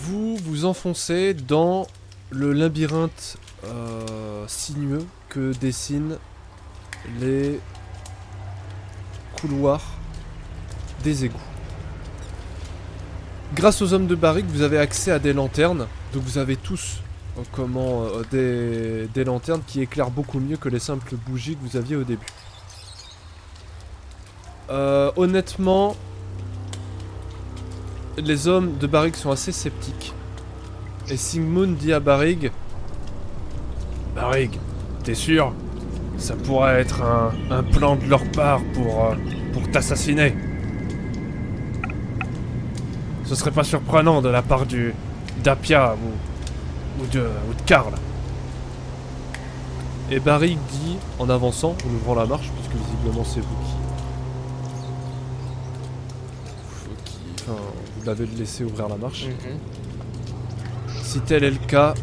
vous vous enfoncez dans le labyrinthe sinueux que dessinent les couloirs des égouts. Grâce aux hommes de barrique, vous avez accès à des lanternes, donc vous avez tous des lanternes qui éclairent beaucoup mieux que les simples bougies que vous aviez au début. Honnêtement, les hommes de Barrig sont assez sceptiques. Et Sigmund dit à Barrig: Barrig, t'es sûr? Ça pourrait être un plan de leur part pour t'assassiner. Ce serait pas surprenant de la part d'Apia ou de Karl. Et Barrig dit, en avançant, en ouvrant la marche, puisque visiblement c'est vous enfin, vous l'avez laissé ouvrir la marche. Si tel est le cas,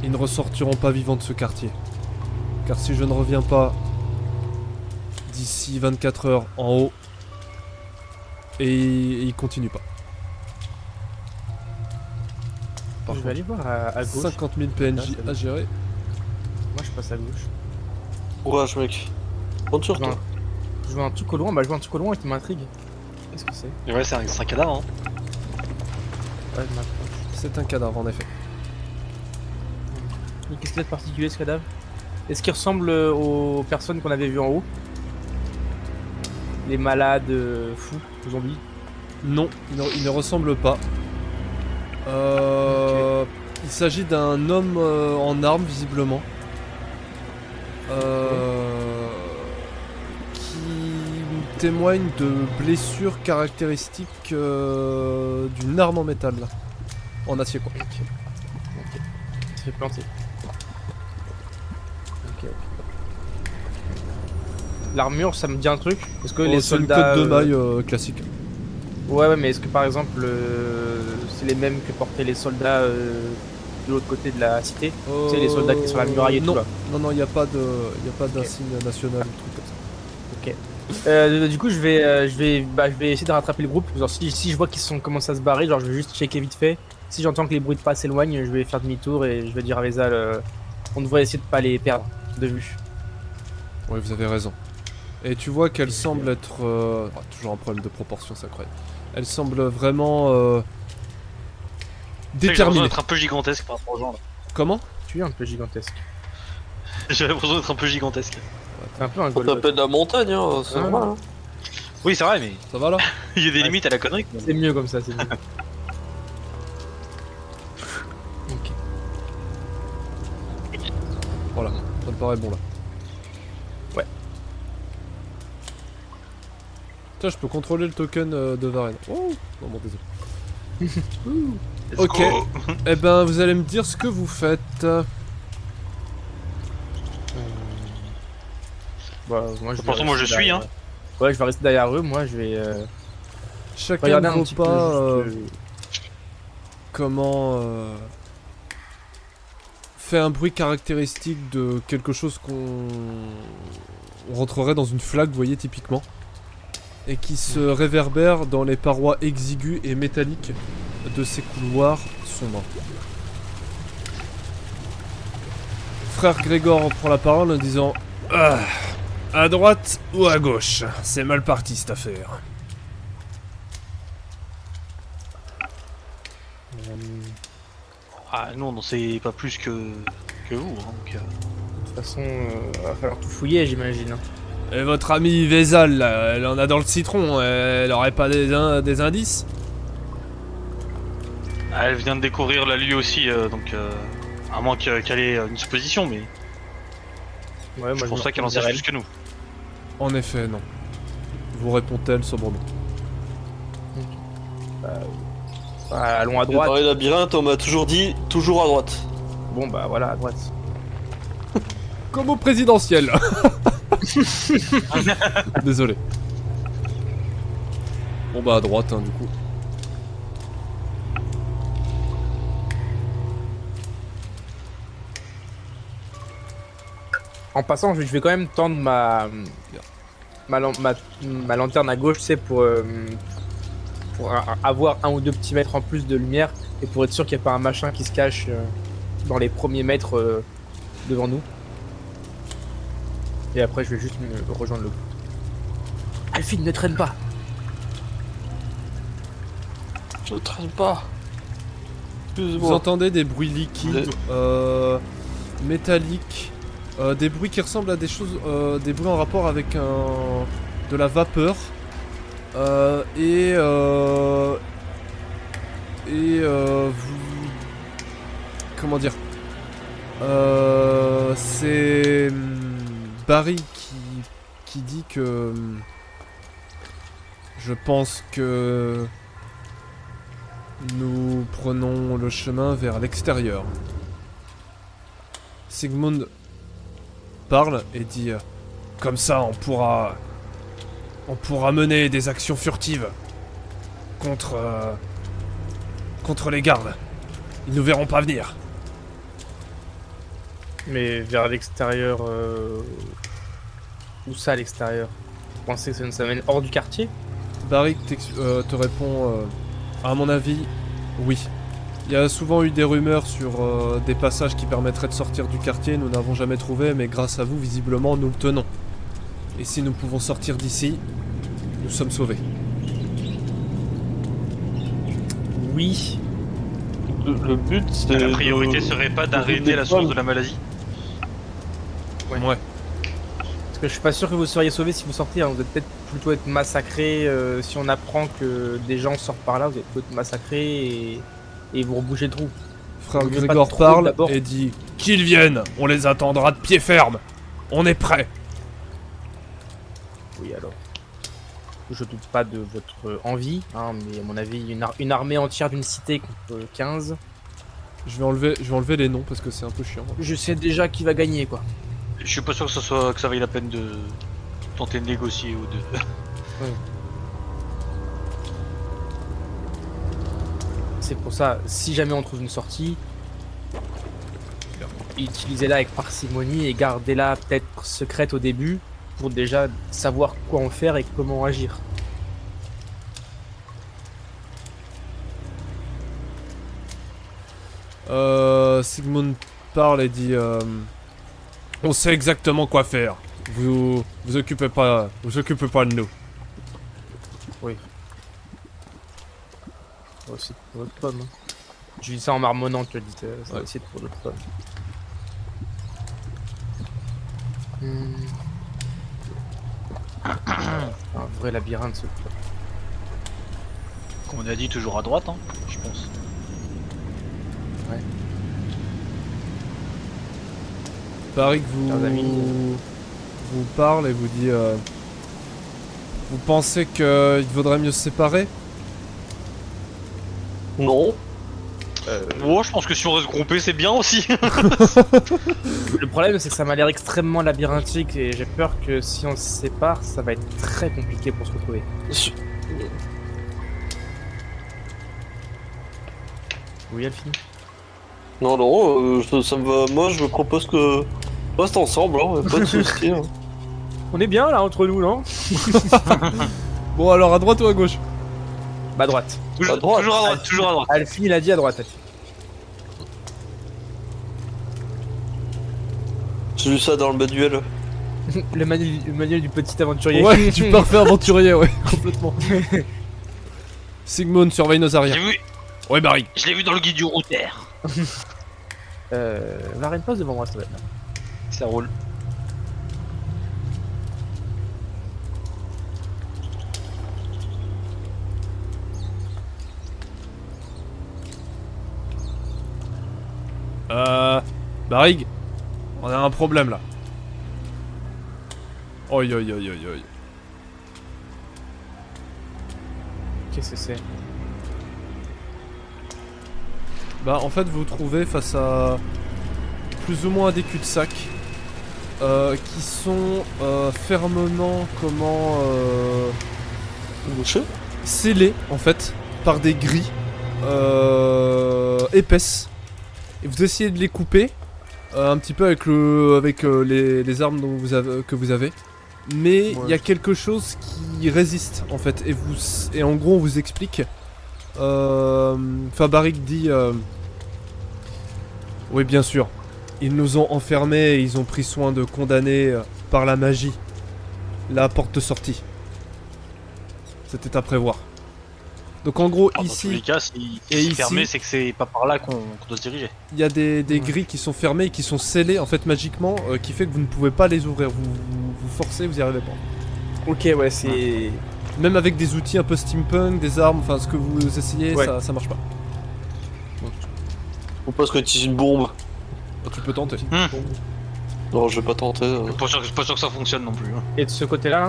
ils ne ressortiront pas vivants de ce quartier. Car si je ne reviens pas d'ici 24 heures en haut, et ils continuent pas. Je vais aller voir à gauche. 50 000 PNJ à gérer. Moi je passe à gauche. Courage mec. Compte sur toi. Je vois un truc au loin, je vois un truc au loin qui m'intrigue. Qu'est-ce que c'est? Ouais, c'est un cadavre, hein. Ouais, je m'approche. C'est un cadavre en effet. Et qu'est-ce qu'il y a de particulier ce cadavre? Est-ce qu'il ressemble aux personnes qu'on avait vues en haut? Les malades fous, zombies? Non, il ne ressemble pas. Il s'agit d'un homme en armes visiblement. Qui témoigne de blessures caractéristiques d'une arme en métal. En acier quoi. Ok. Il se fait planter. Ok. L'armure, ça me dit un truc? Est-ce que les c'est soldats... une cotte de maille classique. Ouais, mais est-ce que par exemple, c'est les mêmes que portaient les soldats de l'autre côté de la cité? Tu sais, les soldats qui sont sur la muraille et non. tout là. Non, il n'y a pas d'insigne national ou truc comme ça. Ok. Du coup, je vais essayer de rattraper le groupe. Genre, si je vois qu'ils commencent à se barrer, genre, je vais juste checker vite fait. Si j'entends que les bruits de pas s'éloignent, je vais faire demi-tour et je vais dire à Vezal, on devrait essayer de pas les perdre de vue. Oui, vous avez raison. Et tu vois qu'elle semble être... toujours un problème de proportion, c'est incroyable. Elle semble vraiment... J'ai l'impression déterminée. d'être un peu gigantesque par rapport aux gens là. Comment? Tu es un peu gigantesque. J'ai l'impression d'être un peu gigantesque. T'es un peu un On Golgoth. t'appelle la montagne, hein, c'est normal. Hein. Oui, c'est vrai, mais Ça va là? il y a des limites à la connerie, quoi. C'est mieux comme ça, c'est mieux. Ok. Voilà, ça me paraît bon là. Ouais. Tiens, je peux contrôler le token de Varenne. Oh non, bon, désolé. Let's Ok. go. Eh ben, vous allez me dire ce que vous faites. Bah, moi, je vais Pourtant, moi je rester suis, derrière. hein. Ouais, je vais rester derrière eux. Moi, je vais Chacun regarder de un vos petit pas peu. Juste, comment fait un bruit caractéristique de quelque chose qu'on rentrerait dans une flaque, vous voyez typiquement, et qui se réverbère dans les parois exiguës et métalliques de ces couloirs sombres. Frère Grégor reprend la parole en disant: ah, à droite ou à gauche? C'est mal parti cette affaire. Ah non, non, c'est pas plus que vous, hein, donc... de toute façon, va falloir tout fouiller, j'imagine. Hein. Et votre amie Vezal, là, elle en a dans le citron, elle aurait pas des indices? Ah, elle vient de découvrir la lui aussi, donc... à moins qu'elle ait une supposition, mais Ouais, je pense pas qu'elle en sache plus que nous. En effet, non. Vous répond-elle sobrement. Allons à Dans droite. les labyrinthes, on m'a toujours dit toujours à droite. Bon, bah voilà, à droite. Comme au présidentiel. Désolé. Bon bah à droite, hein, du coup. En passant, je vais quand même tendre ma lanterne à gauche, tu sais, pour pour avoir 1 ou 2 petits mètres en plus de lumière et pour être sûr qu'il n'y a pas un machin qui se cache dans les premiers mètres devant nous. Et après je vais juste rejoindre le groupe. Alphine, ne traîne pas. Je ne traîne pas. Vous Excuse-moi. entendez des bruits liquides, métalliques, des bruits qui ressemblent à des choses, des bruits en rapport avec de la vapeur, vous, comment dire, c'est Barry qui dit que je pense que nous prenons le chemin vers l'extérieur. Sigmund parle et dit comme ça on pourra mener des actions furtives contre les gardes. Ils nous verront pas venir. Mais vers l'extérieur... Où ça à l'extérieur? Vous pensez que ça nous amène hors du quartier? Barrick te répond à mon avis, oui. Il y a souvent eu des rumeurs sur des passages qui permettraient de sortir du quartier, nous n'avons jamais trouvé, mais grâce à vous, visiblement, nous le tenons. Et si nous pouvons sortir d'ici, nous sommes sauvés. Oui. Le but, c'est... La priorité serait pas d'arrêter la source de la maladie. Ouais. Parce que je suis pas sûr que vous seriez sauvés si vous sortez, hein. Vous allez peut-être plutôt être massacrés. Si on apprend que des gens sortent par là, vous allez plutôt être massacrés et vous rebouchez le trou. Frère Vous voulez pas Grégor trop parle d'abord. et dit qu'ils viennent, on les attendra de pied ferme. On est prêts. Oui, alors. Je doute pas de votre envie, hein, mais à mon avis, une armée entière d'une cité contre 15. Je vais enlever les noms parce que c'est un peu chiant. Je sais déjà qui va gagner, quoi. Je suis pas sûr que ça vaille la peine de tenter de négocier ou de. C'est pour ça, si jamais on trouve une sortie, utilisez-la avec parcimonie et gardez-la peut-être secrète au début pour déjà savoir quoi en faire et comment agir. Sigmund parle et dit on sait exactement quoi faire. Vous occupez pas de nous. C'est pour notre pomme. Hein. Je dis ça en marmonnant, tu le dis, ça va essayer pour notre pomme. Un vrai labyrinthe, ce truc. Comme on a dit, toujours à droite, hein, je pense. Ouais. Pareil que Chers amis. vous parle et vous dit vous pensez qu'il vaudrait mieux se séparer? Non. Moi, je pense que si on reste groupé, c'est bien aussi. Le problème, c'est que ça m'a l'air extrêmement labyrinthique et j'ai peur que si on se sépare, ça va être très compliqué pour se retrouver. Oui, Alfie. Non, ça me va. Moi, je me propose que on reste ensemble, hein, pas de soucis. Hein. On est bien là entre nous, non? Bon alors à droite ou à gauche? Bah, à droite. À droite. Toujours à droite, toujours à droite. Alfie, il a dit à droite, Alfie. J'ai lu ça dans le manuel. Le manuel du petit aventurier. Ouais, du parfait aventurier, ouais, complètement. Sigmund surveille nos arrières. J'ai vu, Ouais, Barry. je l'ai vu dans le guide du routaire. Varenne, passe devant moi, ça va être là. Ça roule. Barrig, on a un problème là. Oi oi oi oi oi. Qu'est-ce que c'est? Bah en fait vous vous trouvez face à plus ou moins des cul-de-sac qui sont fermement scellés en fait par des grilles épaisses. Et vous essayez de les couper un petit peu avec les armes que vous avez. mais il Ouais. y a quelque chose qui résiste en fait. Et en gros, on vous explique. Fabarik dit oui, bien sûr. Ils nous ont enfermés et ils ont pris soin de condamner par la magie la porte de sortie. C'était à prévoir. Donc en gros, Alors, dans tous les ici, cas, si et c'est fermé, ici- c'est que c'est pas par là qu'on doit se diriger. il y a des grilles qui sont fermées et qui sont scellées en fait magiquement, qui fait que vous ne pouvez pas les ouvrir. Vous forcez, vous y arrivez pas. Ok, ouais, c'est. Même avec des outils un peu steampunk, des armes, enfin ce que vous essayez, Ouais. ça marche pas. Faut pas se utiliser une bombe. Tu peux tenter. Non, je vais pas tenter. Pas sûr que ça fonctionne non plus. Hein. Et de ce côté-là, là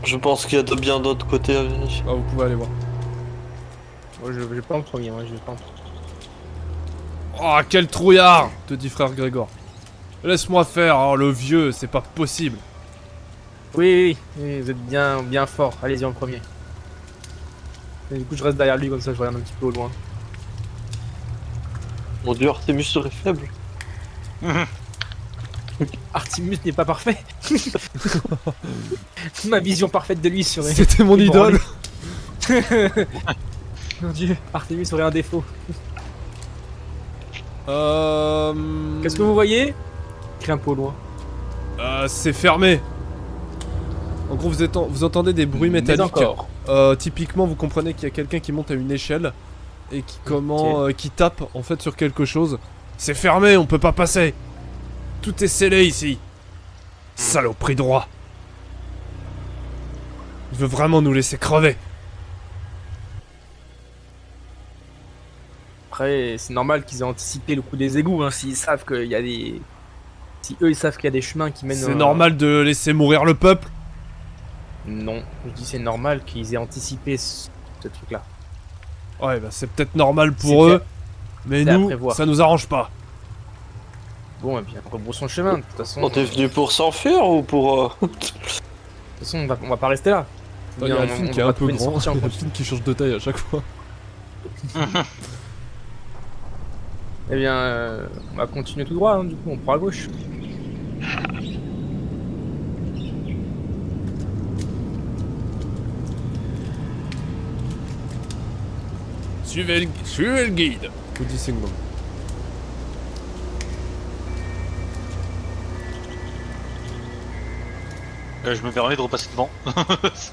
Je pense qu'il y a bien d'autres côtés à vérifier. Ah, vous pouvez aller voir. Ouais, je vais pas en premier, moi, je vais pas en Oh, quel trouillard, te dit frère Grégor. Laisse-moi faire, oh, le vieux, c'est pas possible. Oui, vous êtes bien fort. Allez-y en premier. Et du coup, je reste derrière lui comme ça, je regarde un petit peu au loin. Mon dieu, Artemis serait faible. Artemis n'est pas parfait. Ma vision parfaite de lui serait. C'était mon idole. Mon dieu, Artemis aurait un défaut. Qu'est-ce que vous voyez? Écrit un peu au loin. C'est fermé. En gros, vous entendez des bruits Mais métalliques. encore. Typiquement, vous comprenez qu'il y a quelqu'un qui monte à une échelle et qui tape en fait sur quelque chose. C'est fermé, on peut pas passer. Tout est scellé ici. Saloperie droit. Il veut vraiment nous laisser crever. Après, c'est normal qu'ils aient anticipé le coup des égouts, hein, s'ils savent qu'il y a des. Si eux ils savent qu'il y a des chemins qui mènent. C'est normal de laisser mourir le peuple. Non, je dis c'est normal qu'ils aient anticipé ce truc-là. Ouais, bah c'est peut-être normal C'est pour eux, clair. mais C'est à nous, prévoir. ça nous arrange pas. Bon, et bien, rebroussons le chemin, de toute façon. On est venu pour s'enfuir ou pour... De toute façon, on va pas rester là. Il y a Bien, Alphine on qui est va un peu trouver une grand, sortie en il y a continu. Alphine qui change de taille à chaque fois. Eh bien, on va continuer tout droit, hein, du coup, on prend à gauche. Suivez le guide, vous dit Singman. Je me permets de repasser devant.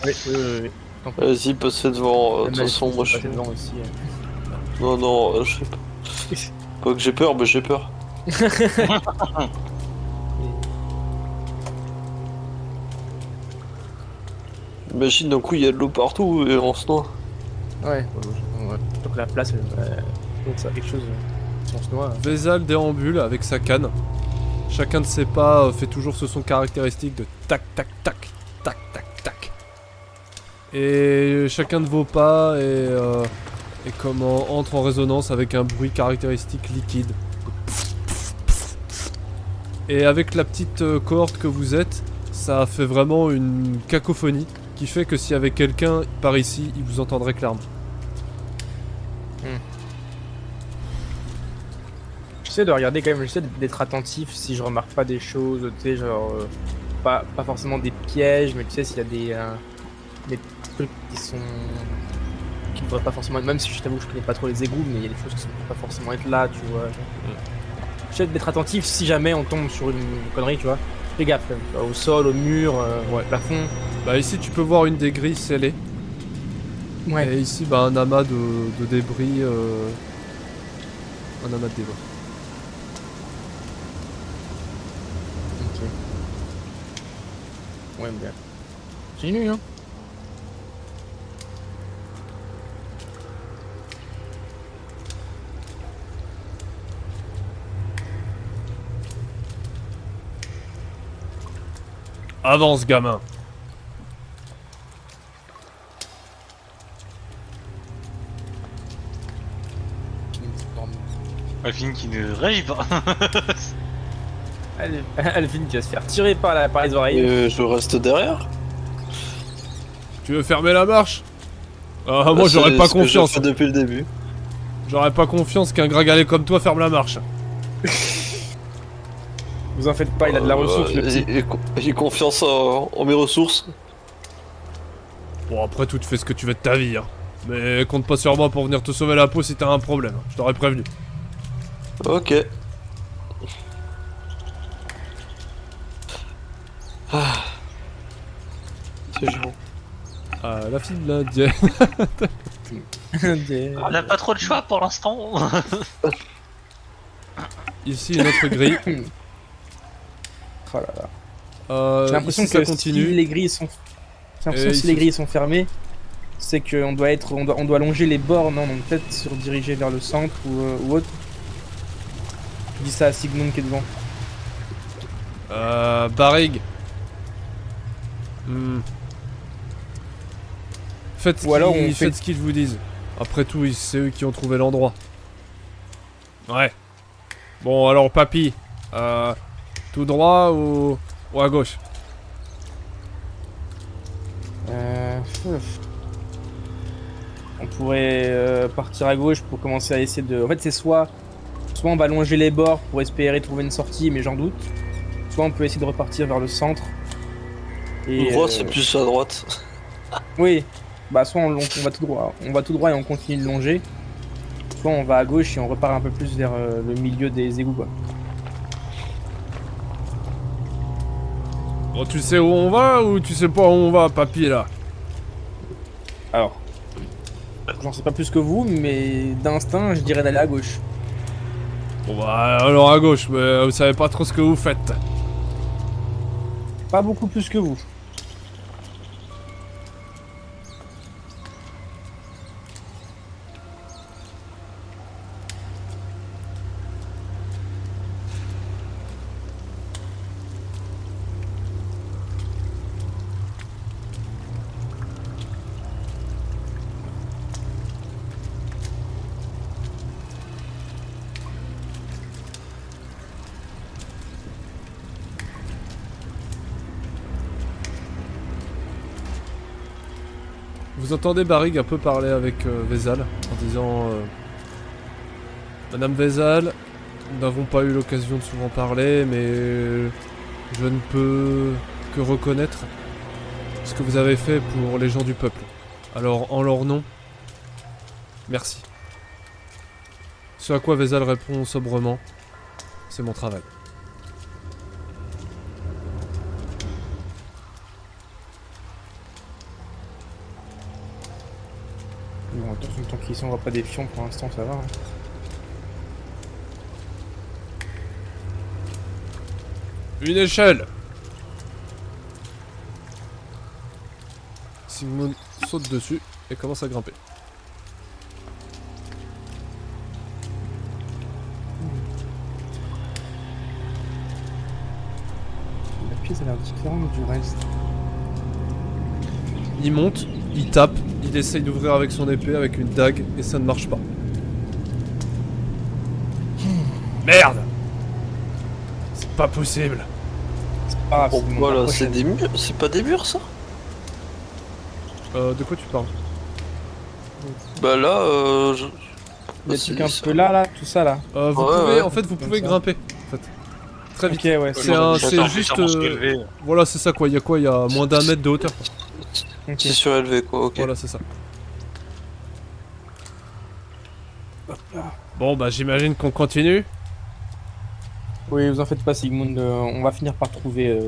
Oui. Vas-y, passez devant. De Même toute la façon, fille moi qui je... est passée devant aussi. Non, je sais pas. Pas que j'ai peur, mais j'ai peur. Imagine d'un coup il y a de l'eau partout et on se noie. Ouais, donc la place, donc ça a quelque chose. Si on se noie. Vézal déambule avec sa canne. Chacun de ses pas fait toujours ce son caractéristique de tac tac tac tac tac tac. Et chacun de vos pas entre en résonance avec un bruit caractéristique liquide. Et avec la petite cohorte que vous êtes, ça fait vraiment une cacophonie qui fait que s'il y avait quelqu'un par ici, il vous entendrait clairement. J'essaie de regarder quand même, j'essaie d'être attentif si je remarque pas des choses, tu sais, genre. Pas forcément des pièges, mais tu sais, s'il y a des trucs qui ne devraient pas forcément être. Même si je t'avoue que je connais pas trop les égouts, mais il y a des choses qui ne devraient pas forcément être là, tu vois. J'essaie d'être attentif si jamais on tombe sur une connerie, tu vois. Fais gaffe, quand même, tu vois, au sol, au mur, au plafond. Bah ici tu peux voir une des grilles scellées. Ouais. Et ici bah un amas de débris. Un amas de débris. Ok. Ouais, bien. Continue, hein. Avance gamin. Alphine qui ne réagit pas. Alvin qui va se faire tirer par les oreilles. Et je reste derrière. Tu veux fermer la marche? Ah moi Bah, j'aurais c'est pas ce que j'ai confiance. fait depuis le début. J'aurais pas confiance qu'un gringalet comme toi ferme la marche. Vous Vous en faites pas, il a de la ressource, le petit. J'ai confiance en mes ressources. Bon, après tout, tu fais ce que tu veux de ta vie, hein. Mais compte pas sur moi pour venir te sauver la peau si t'as un problème. Je t'aurais prévenu. Ok. Ah. C'est gênant. Ah, la fille de l'Indien. On n'a pas trop de choix pour l'instant. Ici, une autre grille. Oh là là. J'ai l'impression ici, que ça continue. si les grilles sont... J'ai l'impression que si ici- les grilles sont fermées, c'est qu'on doit on doit longer les bords, non, donc peut-être se rediriger vers le centre ou autre. Je dis ça à Sigmund qui est devant. Barrig. Faites Ou alors on fait- faites ce qu'ils vous disent. Après tout, c'est eux qui ont trouvé l'endroit. Ouais. Bon, alors, papy. Tout droit ou à gauche? On pourrait partir à gauche pour commencer à essayer de... En fait, c'est soit on va longer les bords pour espérer trouver une sortie, mais j'en doute. Soit on peut essayer de repartir vers le centre. Tout droit, c'est plus à droite. Oui, bah soit on va tout droit. On va tout droit et on continue de longer. Soit on va à gauche et on repart un peu plus vers le milieu des égouts, quoi. Bon, tu sais où on va ou tu sais pas où on va, papy, là? Alors, j'en sais pas plus que vous, mais d'instinct, je dirais d'aller à gauche. Bon, bah, alors à gauche, mais vous savez pas trop ce que vous faites. Pas beaucoup plus que vous. Vous entendez Barrig un peu parler avec Vézal en disant Madame Vézal, nous n'avons pas eu l'occasion de souvent parler, mais je ne peux que reconnaître ce que vous avez fait pour les gens du peuple. Alors, en leur nom, merci. Ce à quoi Vézal répond sobrement, c'est mon travail. Bon, attention, tant qu'ils sont, on voit pas des pions pour l'instant, ça va. Hein. Une échelle! Sigmund saute dessus et commence à grimper. La pièce a l'air différente du reste. Il monte, il tape, il essaye d'ouvrir avec son épée, avec une dague, et ça ne marche pas. Merde! C'est pas possible. C'est pas grave, c'est Pourquoi la là? prochaine. C'est des murs? C'est pas des murs ça? De quoi tu parles? Bah là, Des trucs un peu là, tout ça là. Vous Ouais, pouvez, ouais. en fait, vous Comme pouvez ça. grimper. En fait. Très vite. Ok, ouais. C'est juste. Voilà, c'est ça quoi. Il y a quoi? Il y a moins d'un mètre de hauteur. Ok. c'est surélevé quoi, ok. Voilà, c'est ça. Bon, bah, j'imagine qu'on continue. Oui, vous en faites pas, Sigmund. On va finir par trouver.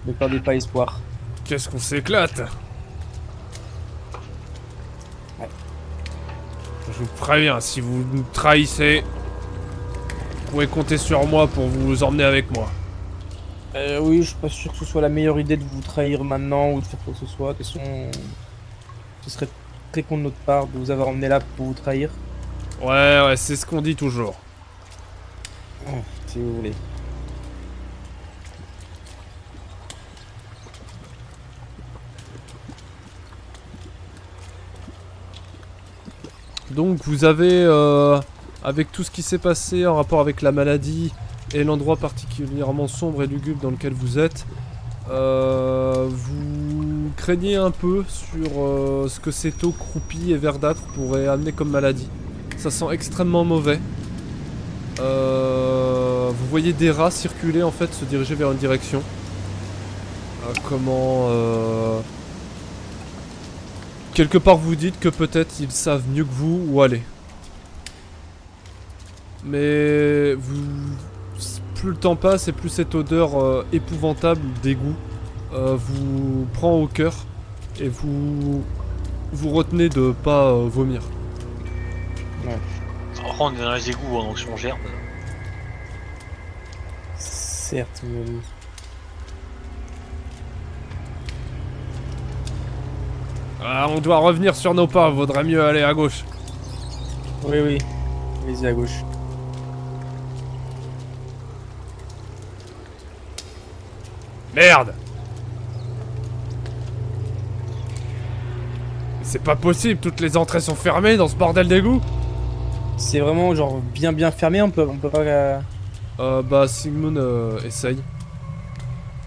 Ne perdez pas espoir. Qu'est-ce qu'on s'éclate! Ouais. Je vous préviens, si vous nous trahissez, vous pouvez compter sur moi pour vous emmener avec moi. Oui, je suis pas sûr que ce soit la meilleure idée de vous trahir maintenant ou de faire quoi que ce soit. De toute façon, ce serait très con de notre part de vous avoir emmené là pour vous trahir. Ouais, c'est ce qu'on dit toujours. Si vous voulez. Donc vous avez, avec tout ce qui s'est passé en rapport avec la maladie et l'endroit particulièrement sombre et lugubre dans lequel vous êtes, vous craignez un peu sur ce que cette eau croupie et verdâtre pourrait amener comme maladie. Ça sent extrêmement mauvais. Vous voyez des rats circuler en fait, se diriger vers une direction. Quelque part vous dites que peut-être ils savent mieux que vous où aller. Mais plus le temps passe et plus cette odeur épouvantable d'égout vous prend au cœur et vous retenez de pas vomir. Après, on est dans les égouts, hein, donc si on gère. Certes, mais... Ah, on doit revenir sur nos pas, vaudrait mieux aller à gauche. Oui, oui. Allez-y à gauche. Merde! C'est pas possible, toutes les entrées sont fermées dans ce bordel d'égout. C'est vraiment genre bien fermé, on peut pas... Bah Sigmund essaye.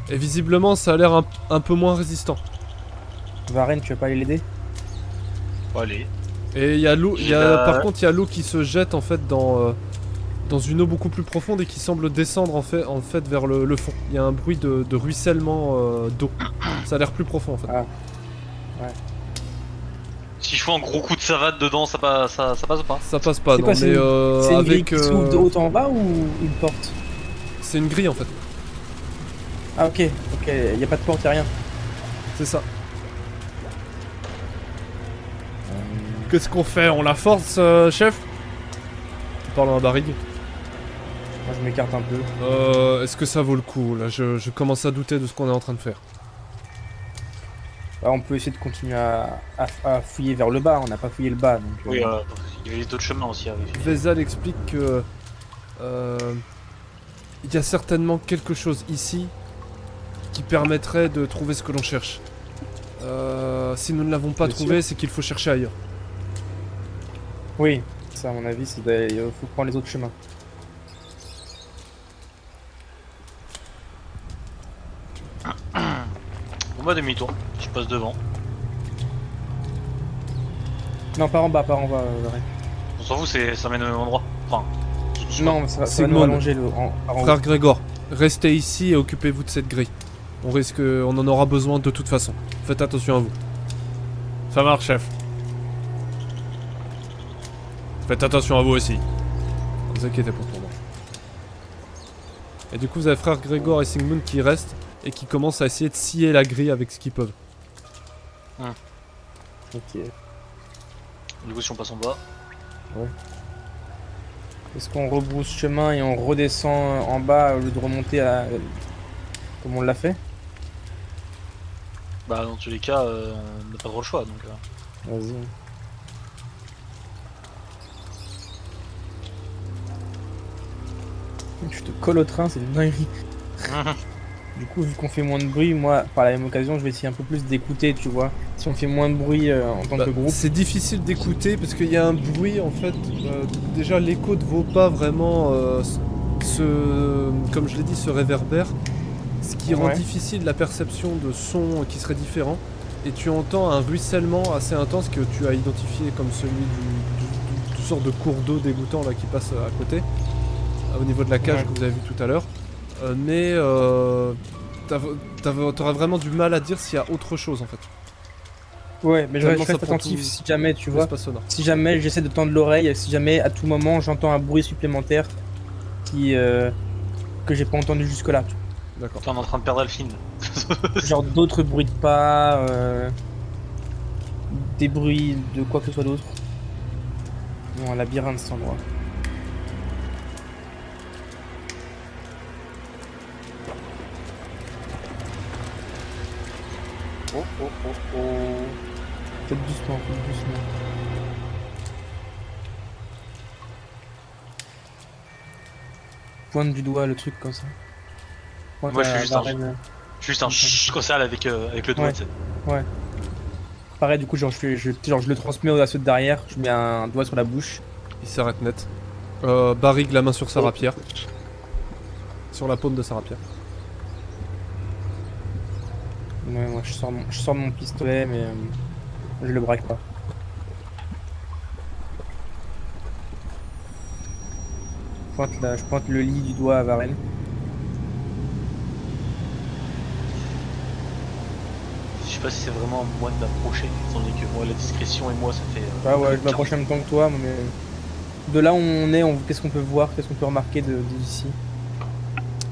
Et visiblement ça a l'air un peu moins résistant. Varenne, tu vas pas aller l'aider? Bon, allez. Et il y a l'eau, J'ai la- par contre il y a l'eau qui se jette en fait dans une eau beaucoup plus profonde et qui semble descendre en fait vers le fond. Il y a un bruit de ruissellement d'eau. Ça a l'air plus profond en fait. Ah. Si je fais un gros coup de savate dedans, ça passe ou pas? Ça passe pas C'est non, quoi, mais c'est une grille avec qui s'ouvre de haut en bas ou une porte? c'est une grille en fait. Ah ok, y a pas de porte, y a rien. C'est ça. Qu'est-ce qu'on fait? On la force, chef? Parlons à Barrig. Moi je m'écarte un peu. Est-ce que ça vaut le coup? Là, je commence à douter de ce qu'on est en train de faire. Bah, on peut essayer de continuer à fouiller vers le bas, on n'a pas fouillé le bas. Donc, Oui, il y avait d'autres chemins aussi à vérifier. Vezal explique que il y a certainement quelque chose ici qui permettrait de trouver ce que l'on cherche. Si nous ne l'avons pas Bien trouvé, c'est qu'il faut chercher ailleurs. Oui, ça à mon avis, il faut prendre les autres chemins. Bon bah demi-tour, je passe devant. Non, par en bas, Varenne. On s'en fout, ça mène au même endroit. Enfin, Non, ça va nous Sigmund. rallonger par en haut. Frère Grégor, restez ici et occupez-vous de cette grille. On en aura besoin de toute façon. Faites attention à vous. Ça marche, chef. Faites attention à vous aussi. Ne vous inquiétez pas pour moi. Et du coup, vous avez frère Grégor et Sigmund qui restent et qui commencent à essayer de scier la grille avec ce qu'ils peuvent. Ok. du coup si on passe en bas. Est-ce qu'on rebrousse chemin et on redescend en bas au lieu de remonter comme on l'a fait? Bah dans tous les cas, on n'a pas trop le choix donc. Vas-y. Je te colle au train, c'est une dinguerie. Du coup, vu qu'on fait moins de bruit, moi, par la même occasion, je vais essayer un peu plus d'écouter, tu vois. Si on fait moins de bruit en tant que groupe. C'est difficile d'écouter parce qu'il y a un bruit en fait. Déjà, l'écho ne vaut pas vraiment comme je l'ai dit, ce réverbère. Ce qui rend Ouais. difficile la perception de sons qui seraient différents. Et tu entends un ruissellement assez intense que tu as identifié comme celui du sorte de cours d'eau dégoûtant là qui passe à côté. Au niveau de la cage Ouais. que vous avez vu tout à l'heure. Mais t'auras vraiment du mal à dire s'il y a autre chose en fait. Ouais, mais je Tellement reste ça prend attentif tout- si jamais, tu vois. L'espace sonore. Si jamais j'essaie de tendre l'oreille, si jamais à tout moment j'entends un bruit supplémentaire que j'ai pas entendu jusque-là. D'accord. Putain, on est en train de perdre Alphine. Genre d'autres bruits de pas, des bruits de quoi que ce soit d'autre. Non, un labyrinthe cet endroit. Oh oh oh oh. Faites doucement, faites doucement. Pointe du doigt le truc comme ça. Pointe Moi, je fais à juste un- Varenne. Juste un chut comme ça là, avec le doigt, Ouais. tu sais. Pareil, du coup, genre je le transmets à ceux de derrière, je mets un doigt sur la bouche. Il s'arrête net. Barrigue la main sur sa rapière. Sur la paume de sa rapière. Ouais, moi je sors mon pistolet, mais je le braque pas. je pointe le lit du doigt à Varenne. Je sais pas si c'est vraiment à moi de m'approcher, étant donné que moi la discrétion et moi ça fait. Ah ouais, je m'approche en même temps que toi, mais de là où on est, qu'est-ce qu'on peut voir, qu'est-ce qu'on peut remarquer d'ici?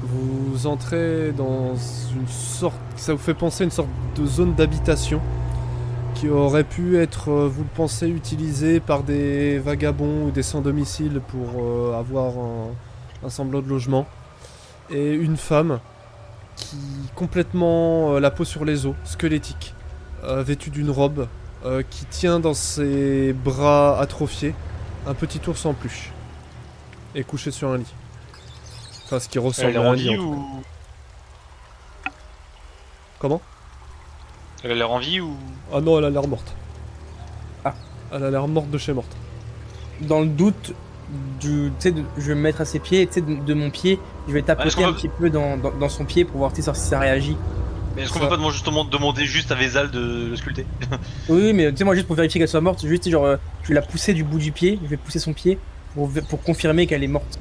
Vous entrez dans une sorte, ça vous fait penser à une sorte de zone d'habitation qui aurait pu être, vous le pensez, utilisée par des vagabonds ou des sans-domicile pour avoir un semblant de logement. Et une femme qui complètement la peau sur les os, squelettique, vêtue d'une robe, qui tient dans ses bras atrophiés un petit ours en peluche et couché sur un lit. Enfin, ce qui ressemble Elle a à l'air un en lit. vie en tout cas. ou. Comment? Elle a l'air en vie ou. Ah non, elle a l'air morte. Ah. Elle a l'air morte de chez morte. Dans le doute, je vais me mettre à ses pieds, tu sais, de mon pied, je vais Est-ce tapoter qu'on un peut- petit peu dans son pied pour voir si ça réagit. Mais est-ce qu'on Ça- peut pas justement demander juste à Vézal de le sculpter? Oui, mais tu sais, moi, juste pour vérifier qu'elle soit morte, juste, genre, je vais la pousser du bout du pied, je vais pousser son pied pour confirmer qu'elle est morte.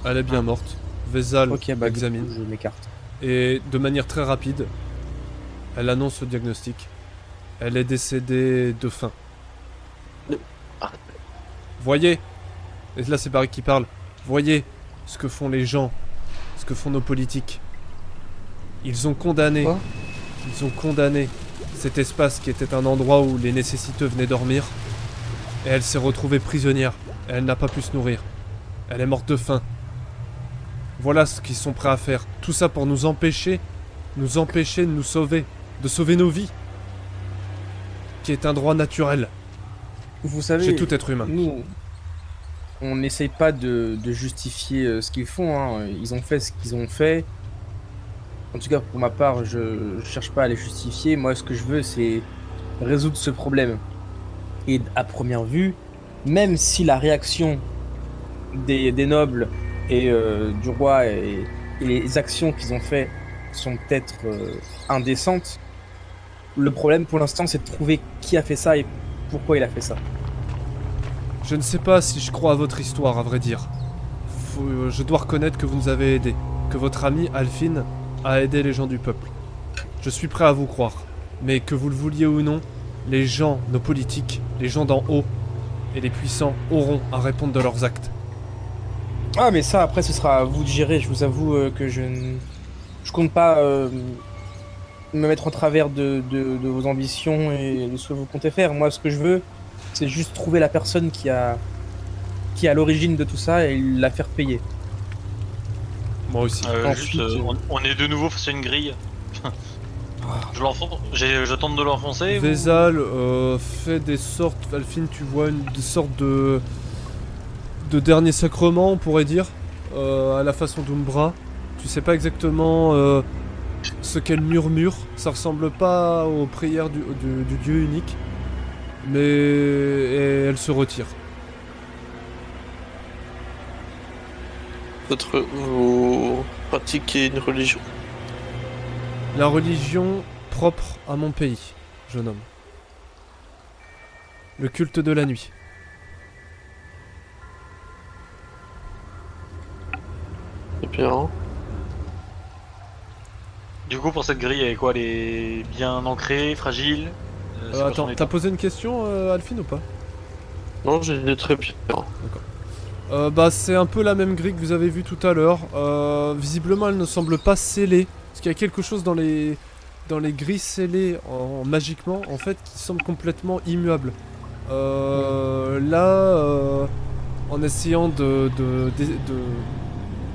Elle est bien morte. Vézal Ok, bah, examine. du coup, je m'écarte. Et de manière très rapide, elle annonce le diagnostic. Elle est décédée de faim. Voyez, et là c'est Barry qui parle, voyez ce que font les gens, ce que font nos politiques. Ils ont condamné, Quoi cet espace qui était un endroit où les nécessiteux venaient dormir. Et elle s'est retrouvée prisonnière. Et elle n'a pas pu se nourrir. Elle est morte de faim. Voilà ce qu'ils sont prêts à faire. Tout ça pour nous empêcher de nous sauver, de sauver nos vies. Qui est un droit naturel Vous savez, chez tout être humain. nous, on n'essaye pas de justifier ce qu'ils font, hein. Ils ont fait ce qu'ils ont fait. En tout cas, pour ma part, je cherche pas à les justifier. Moi, ce que je veux, c'est résoudre ce problème. Et à première vue, même si la réaction des nobles et du roi et les actions qu'ils ont fait sont peut-être indécentes, le problème pour l'instant, c'est de trouver qui a fait ça et pourquoi il a fait ça. Je ne sais pas si je crois à votre histoire, à vrai dire. Je dois reconnaître que vous nous avez aidés. Que votre ami Alphine a aidé les gens du peuple. Je suis prêt à vous croire. Mais que vous le vouliez ou non, les gens, nos politiques, les gens d'en haut et les puissants auront à répondre de leurs actes. Ah, mais ça, après, ce sera à vous de gérer. Je vous avoue que je compte pas me mettre en travers de vos ambitions et de ce que vous comptez faire. Moi, ce que je veux, c'est juste trouver la personne qui est à l'origine de tout ça et la faire payer. Moi aussi. Ensuite, On est de nouveau face à une grille. Je l'enfonce. Je tente de l'enfoncer. Vézal fait des sortes... Alphine, tu vois des sortes de dernier sacrement, on pourrait dire. À la façon d'Umbra. Tu sais pas exactement ce qu'elle murmure. Ça ressemble pas aux prières du dieu unique. Mais elle se retire. Peut-être vous pratiquez une religion. La religion propre à mon pays, jeune homme. Le culte de la nuit. C'est bien. Du coup, pour cette grille, elle est quoi? Elle est bien ancrée, fragile? C'est quoi son Attends, état? t'as posé une question, Alphine, ou pas? Non, j'ai dit très bien. Bah c'est un peu la même grille que vous avez vue tout à l'heure. Visiblement elle ne semble pas scellée. Parce qu'il y a quelque chose dans les grilles scellées magiquement en fait qui semble complètement immuable. Là, en essayant de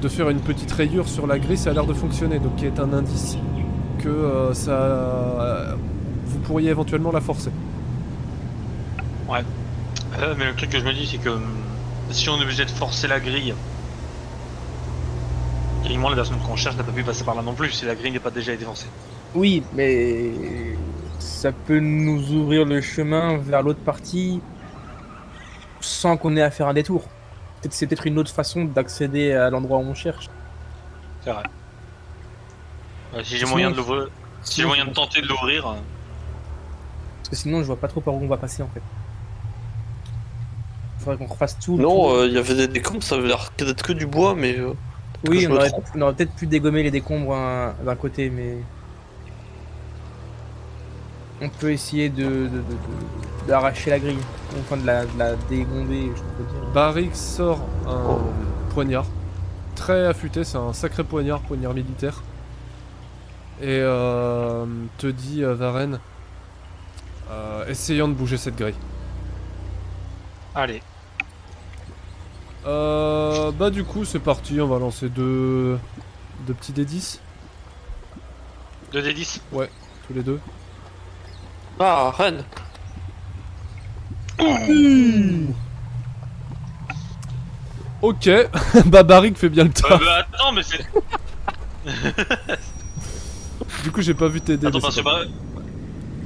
faire une petite rayure sur la grille, ça a l'air de fonctionner. Donc qui est un indice que vous pourriez éventuellement la forcer. Mais le truc que je me dis, c'est que si on est obligé de forcer la grille, techniquement la personne qu'on cherche n'a pas pu passer par là non plus si la grille n'est pas déjà été forcée. oui, mais ça peut nous ouvrir le chemin vers l'autre partie sans qu'on ait à faire un détour. C'est peut-être une autre façon d'accéder à l'endroit où on cherche. C'est vrai. Si j'ai Sinon, moyen de l'ouvrir, si j'ai sinon, moyen de tenter de l'ouvrir, Parce que sinon, je vois pas trop par où on va passer en fait. Faudrait qu'on refasse tout. le Non, tour. il y avait des décombres, ça avait l'air d'être que du bois, mais. Oui, je on me aurait, trompe. on aurait peut-être pu dégommer les décombres d'un côté, mais. On peut essayer d'arracher la grille. Enfin, de la dégomber, je peux dire. Barrick sort un Oh. poignard. Très affûté, c'est un sacré poignard militaire. Et te dit Varenne, essayons de bouger cette grille. Allez. Bah du coup c'est parti, on va lancer deux petits D10, 2d10. tous les deux. Ah, Rennes. Ok, bah Barrick fait bien le taf. Bah, attends, mais c'est. Du coup j'ai pas vu tes dés. Attends, mais parce c'est que pas bah.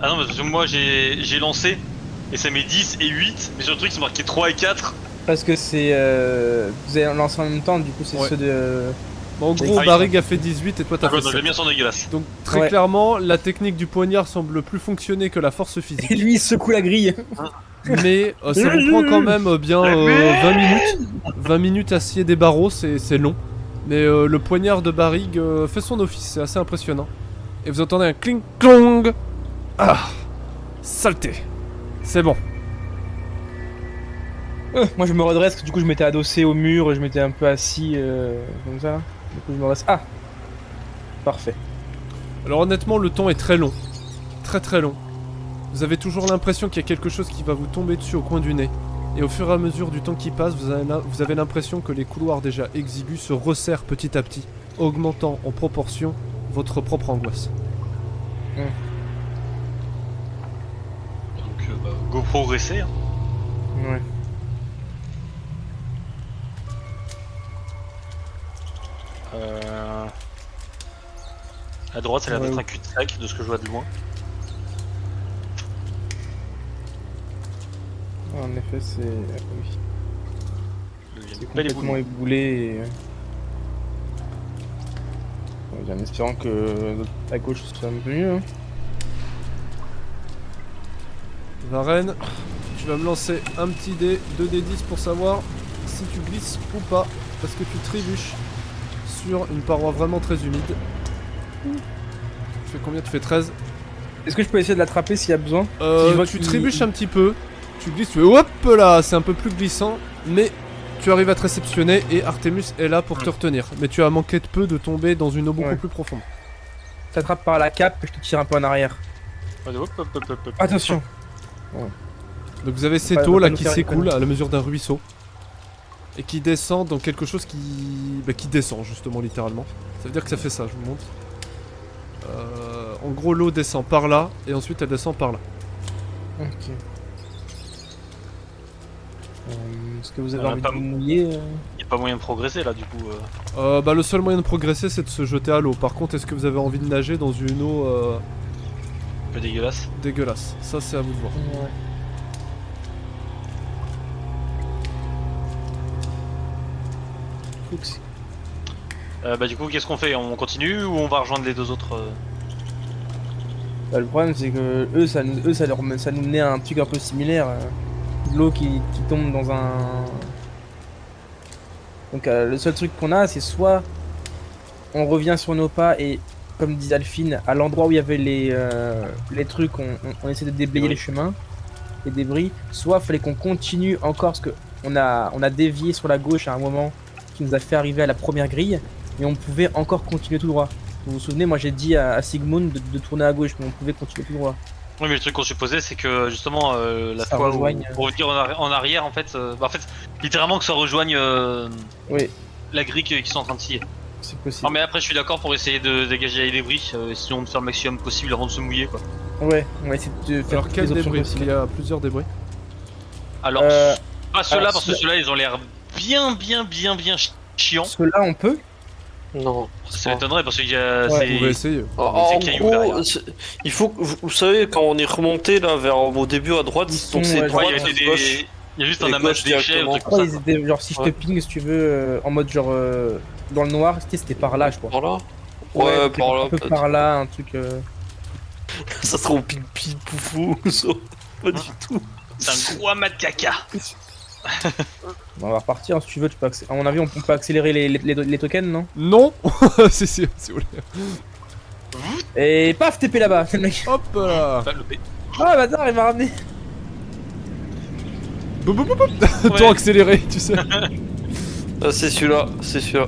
Ah non, parce que moi j'ai lancé et ça met 10 et 8, mais sur le truc c'est marqué 3 et 4. Parce que c'est. Vous avez lancé en même temps, du coup, c'est Ouais. ceux de. Bon, en gros Ah oui. Barrick a fait 18 et toi t'as Ah, fait non, les 7. miens sont dégueulasses. Donc très Ouais. clairement la technique du poignard semble plus fonctionner que la force physique. Et lui, il secoue la grille. Mais ça vous prend quand même bien 20 minutes. 20 minutes à scier des barreaux, c'est long. Mais le poignard de Barrick fait son office, c'est assez impressionnant. Et vous entendez un cling clong. Ah, saleté. C'est bon. Moi, je me redresse, du coup, je m'étais adossé au mur, je m'étais un peu assis comme ça. Du coup, je me redresse. Ah, parfait. Alors honnêtement, le temps est très long. Très très long. Vous avez toujours l'impression qu'il y a quelque chose qui va vous tomber dessus au coin du nez. Et au fur et à mesure du temps qui passe, vous avez l'impression que les couloirs déjà exigus se resserrent petit à petit, augmentant en proportion votre propre angoisse. Donc, bah, go progresser. Hein. Ouais. À droite, ça a l'air Ouais. d'être un cul-de-sac de ce que je vois de loin. En effet, c'est. Oui. Il y a C'est une belle complètement éboulée. éboulé et. En espérant que à gauche ce soit un peu mieux. Hein. Varenne, tu vas me lancer un petit dé, 2d10 pour savoir si tu glisses ou pas, parce que tu trébuches sur une paroi vraiment très humide. Tu fais combien? Tu fais 13. Est-ce que je peux essayer de l'attraper s'il y a besoin? Si je vois Tu qu'il- trébuches un petit peu, tu glisses, tu fais hop là, c'est un peu plus glissant, mais tu arrives à te réceptionner et Artemus est là pour te retenir. Mais tu as manqué de peu de tomber dans une eau beaucoup Ouais. plus profonde. T'attrapes par la cape et je te tire un peu en arrière. Allez, hop, hop, hop, hop, hop. Attention! Donc vous avez cette Ouais, eau va là pas nous qui faire s'écoule rigoler. à la mesure d'un ruisseau. Et qui descend dans quelque chose qui descend justement littéralement. Ça veut dire que ça fait ça, je vous montre. En gros l'eau descend par là et ensuite elle descend par là. Ok. Est-ce que vous avez On a envie pas- de vous mouiller Y a pas moyen de progresser là, du coup. Bah le seul moyen de progresser c'est de se jeter à l'eau. Par contre est-ce que vous avez envie de nager dans une eau Un peu dégueulasse. dégueulasse? Ça c'est à vous de voir. Ouais. Fuchs. Bah, du coup, qu'est-ce qu'on fait? On continue ou on va rejoindre les deux autres Bah, le problème c'est que ça nous menait à un truc un peu similaire. De l'eau qui tombe dans un. Donc le seul truc qu'on a c'est soit on revient sur nos pas et comme dit Alphine, à l'endroit où il y avait les trucs, on essaie de déblayer Oui. les chemins, les débris, soit fallait qu'on continue encore parce que on a dévié sur la gauche à un moment qui nous a fait arriver à la première grille, mais on pouvait encore continuer tout droit. Vous vous souvenez, moi j'ai dit à Sigmund de tourner à gauche, mais on pouvait continuer tout droit. Oui, mais le truc qu'on supposait, c'est que justement, la Ça fois rejoigne. où, pour revenir en arrière, en fait, littéralement que ça rejoigne Oui, la grille qu'ils sont en train de scier. c'est possible. Non, mais après, je suis d'accord pour essayer de dégager les débris, sinon de faire le maximum possible avant de se mouiller, quoi. Ouais, on va essayer de faire Alors toutes quel les options débris? Parce possibles. qu'il y a plusieurs débris. Alors, Euh, pas ceux-là, alors, parce que ceux-là, ils ont l'air bien chiants. Ceux-là on peut. Non. Ça m'étonnerait parce qu'il y a. Ouais, Vous pouvez c'est- essayer. En C'est cailloux, gros, derrière. il faut que vous savez quand on est remonté là vers au début à droite, Ils sont, donc c'est ouais, droite, Ouais, il y a été gauche. des. Il y a juste Et un amas gauche de déchets, directement. ou truc Ouais, comme ils ça. étaient genre si je te Ouais. ping si tu veux en mode genre dans le noir, c'était par là je crois. Par là. Ouais, c'était par un là. peu peut-être. par là, un truc. Ça sera au ping poufou. Ça. Pas du tout. C'est un gros amas de caca. On va repartir, hein, si tu veux, à mon avis, on peut accélérer les tokens, non? Non. Si vous voulez. Et paf, TP là-bas, le mec. Hop là. Pas le B. Ah, bâtard, il m'a ramené. Boum, boum, boum, boum. Ouais. Temps accéléré, tu sais. Ah, c'est celui-là, c'est celui-là.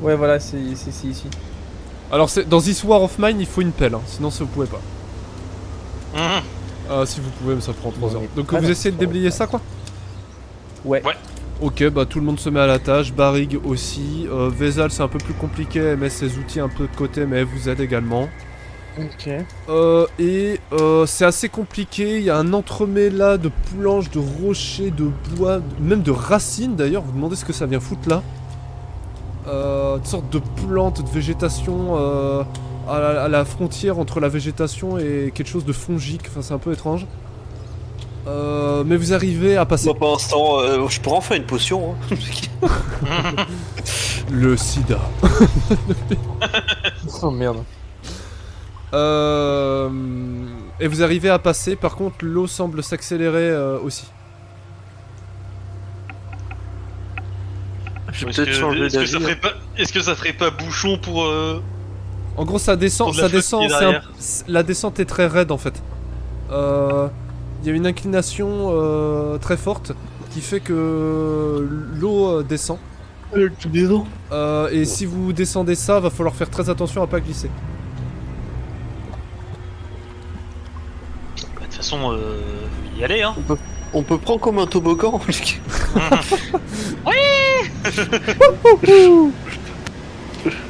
Ouais, voilà, c'est ici. Alors, dans This War of Mine, il faut une pelle, hein. Sinon, ça vous pouvez pas. Si vous pouvez, mais ça prend 3 heures. Donc, vous essayez de déblayer ça, quoi? Ouais. Ok, bah tout le monde se met à la tâche, Barrig aussi. Vezal, c'est un peu plus compliqué, elle met ses outils un peu de côté, mais elle vous aide également. Ok. C'est assez compliqué, il y a un entremêlat de planches, de rochers, de bois, même de racines d'ailleurs, vous demandez ce que ça vient foutre là. Une sorte de plantes, de végétation à la frontière entre la végétation et quelque chose de fongique, enfin c'est un peu étrange. Mais vous arrivez à passer. Moi, pour l'instant, je pourrais en faire une potion. Hein. Le sida. Oh merde. Et vous arrivez à passer, par contre l'eau semble s'accélérer aussi. J'ai Est-ce peut-être changé que ça d'avis. ferait pas, est-ce que ça ferait pas bouchon pour En gros ça descend, Pour de la flotte qui est derrière. la descente est très raide en fait. Il y a une inclination très forte qui fait que l'eau descend. Tu descends. Et si vous descendez ça, va falloir faire très attention à pas glisser. Bah, de toute façon, y aller, hein. On peut prendre comme un toboggan.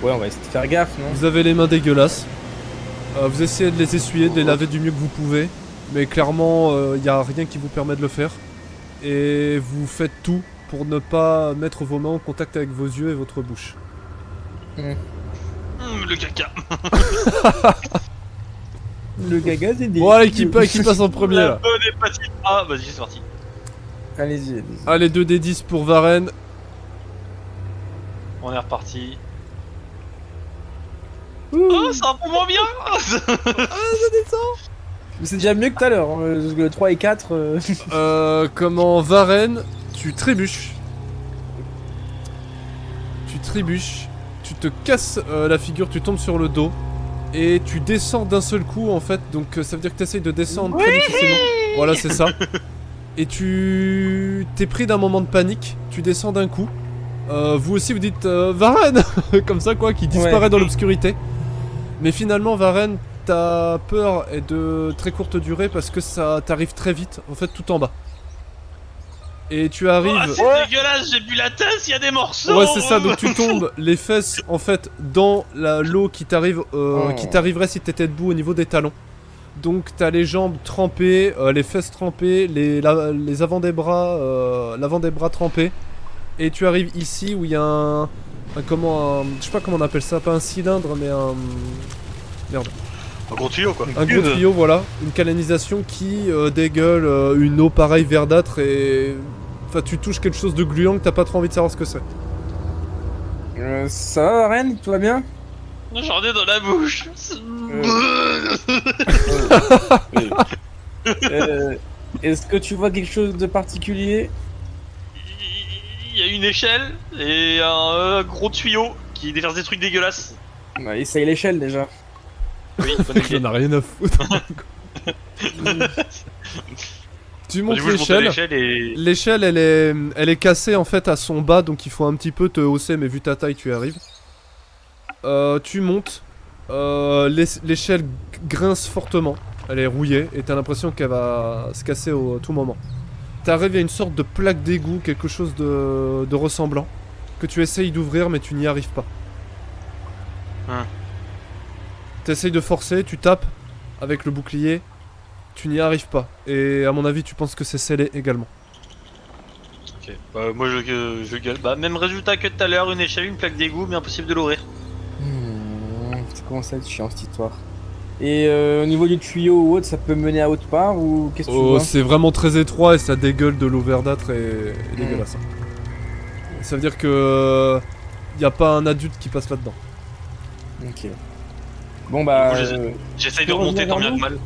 Ouais, on va essayer de faire gaffe, non? Vous avez les mains dégueulasses. Vous essayez de les essuyer, de les laver du mieux que vous pouvez. Mais clairement, il n'y a rien qui vous permet de le faire. Et vous faites tout pour ne pas mettre vos mains en contact avec vos yeux et votre bouche. Le caca. Le gaga, c'est des. Bon, allez, qui passe en premier La là? bonne hépatite. Ah, vas-y, c'est parti. Allez-y. Allez, 2d10 pour Varenne. On est reparti. Oh, c'est un peu moins bien. Mais c'est déjà mieux que tout à l'heure, hein, le 3 et 4. Comment Varenne, tu trébuches. Tu te casses la figure, tu tombes sur le dos. Et tu descends d'un seul coup en fait, donc ça veut dire que tu essayes de descendre très difficilement. Voilà, c'est ça. Et tu t'es pris d'un moment de panique, tu descends d'un coup. Vous aussi vous dites Varenne comme ça quoi, qui disparaît dans l'obscurité. Mais finalement Varenne, ta peur est de très courte durée parce que ça t'arrive très vite, en fait tout en bas. Et tu arrives... Oh, c'est dégueulasse, j'ai bu la tasse, il y a des morceaux. Ouais c'est ça, donc tu tombes les fesses en fait dans l'eau qui t'arrive, qui t'arriverait si t'étais debout au niveau des talons. Donc t'as les jambes trempées, les fesses trempées, les avant des bras, l'avant des bras trempés. Et tu arrives ici où il y a je sais pas comment on appelle ça, pas un cylindre mais un... Merde. Un gros tuyau quoi. Un gros tuyau, voilà. Une canalisation qui dégueule une eau pareille verdâtre et... Enfin tu touches quelque chose de gluant que t'as pas trop envie de savoir ce que c'est. Ça va, Rennes? Tout va bien? J'en ai dans la bouche. Est-ce que tu vois quelque chose de particulier? Il y a une échelle et un gros tuyau qui déverse des trucs dégueulasses. Bah, essaye l'échelle déjà. Oui, Il en a rien à foutre. Tu montes l'échelle. Et... L'échelle elle est cassée en fait à son bas, donc il faut un petit peu te hausser, mais vu ta taille tu y arrives. Tu montes. L'échelle grince fortement. Elle est rouillée et t'as l'impression qu'elle va se casser au tout moment. T'arrives à une sorte de plaque d'égout, quelque chose de ressemblant, que tu essayes d'ouvrir mais tu n'y arrives pas. T'essayes de forcer, tu tapes avec le bouclier, tu n'y arrives pas. Et à mon avis tu penses que c'est scellé également. Ok, bah moi je gueule. Bah même résultat que tout à l'heure, une échelle, une plaque d'égout, mais impossible de l'ouvrir. Ça commence à être chiant cette histoire. Et au niveau du tuyau ou autre, ça peut mener à autre part ou qu'est-ce que tu vois? C'est vraiment très étroit et ça dégueule de l'eau verdâtre et dégueulasse. Ça veut dire que y a pas un adulte qui passe là-dedans. Ok. Bon bah... J'essaye de peux remonter revenir tant bien vers que mal.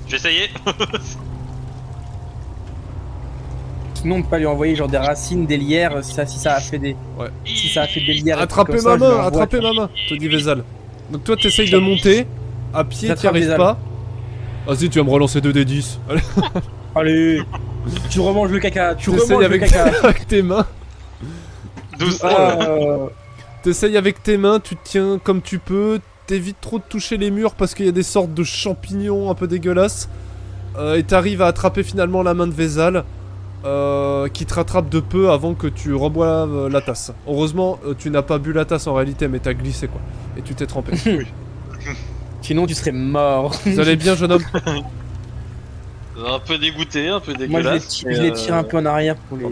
J'ai essayé. sinon on peut pas lui envoyer genre des racines, des lierres, si ça a fait des... Ouais. Si ça a fait des lierres... et Attrapez trucs comme ma ça, je lui main, envoie, attrapez tu vois. ma main, te dit Vézal. Donc toi t'essayes de monter, à pied t'y J'attrape arrives Vézal. pas. Vas-y, tu vas me relancer 2d10. Allez, Allez, tu remanges le caca, tu t'essayes remanges le avec, caca. avec tes mains. 12. T'essayes avec tes mains, tu te tiens comme tu peux, t'évites trop de toucher les murs parce qu'il y a des sortes de champignons un peu dégueulasses. Et t'arrives à attraper finalement la main de Vézal, qui te rattrape de peu avant que tu reboives la tasse. Heureusement, tu n'as pas bu la tasse en réalité, mais t'as glissé quoi. Et tu t'es trempé. Sinon tu serais mort. Vous allez bien, jeune homme? Un peu dégoûté, un peu Moi dégueulasse. je les tire un peu en arrière pour les...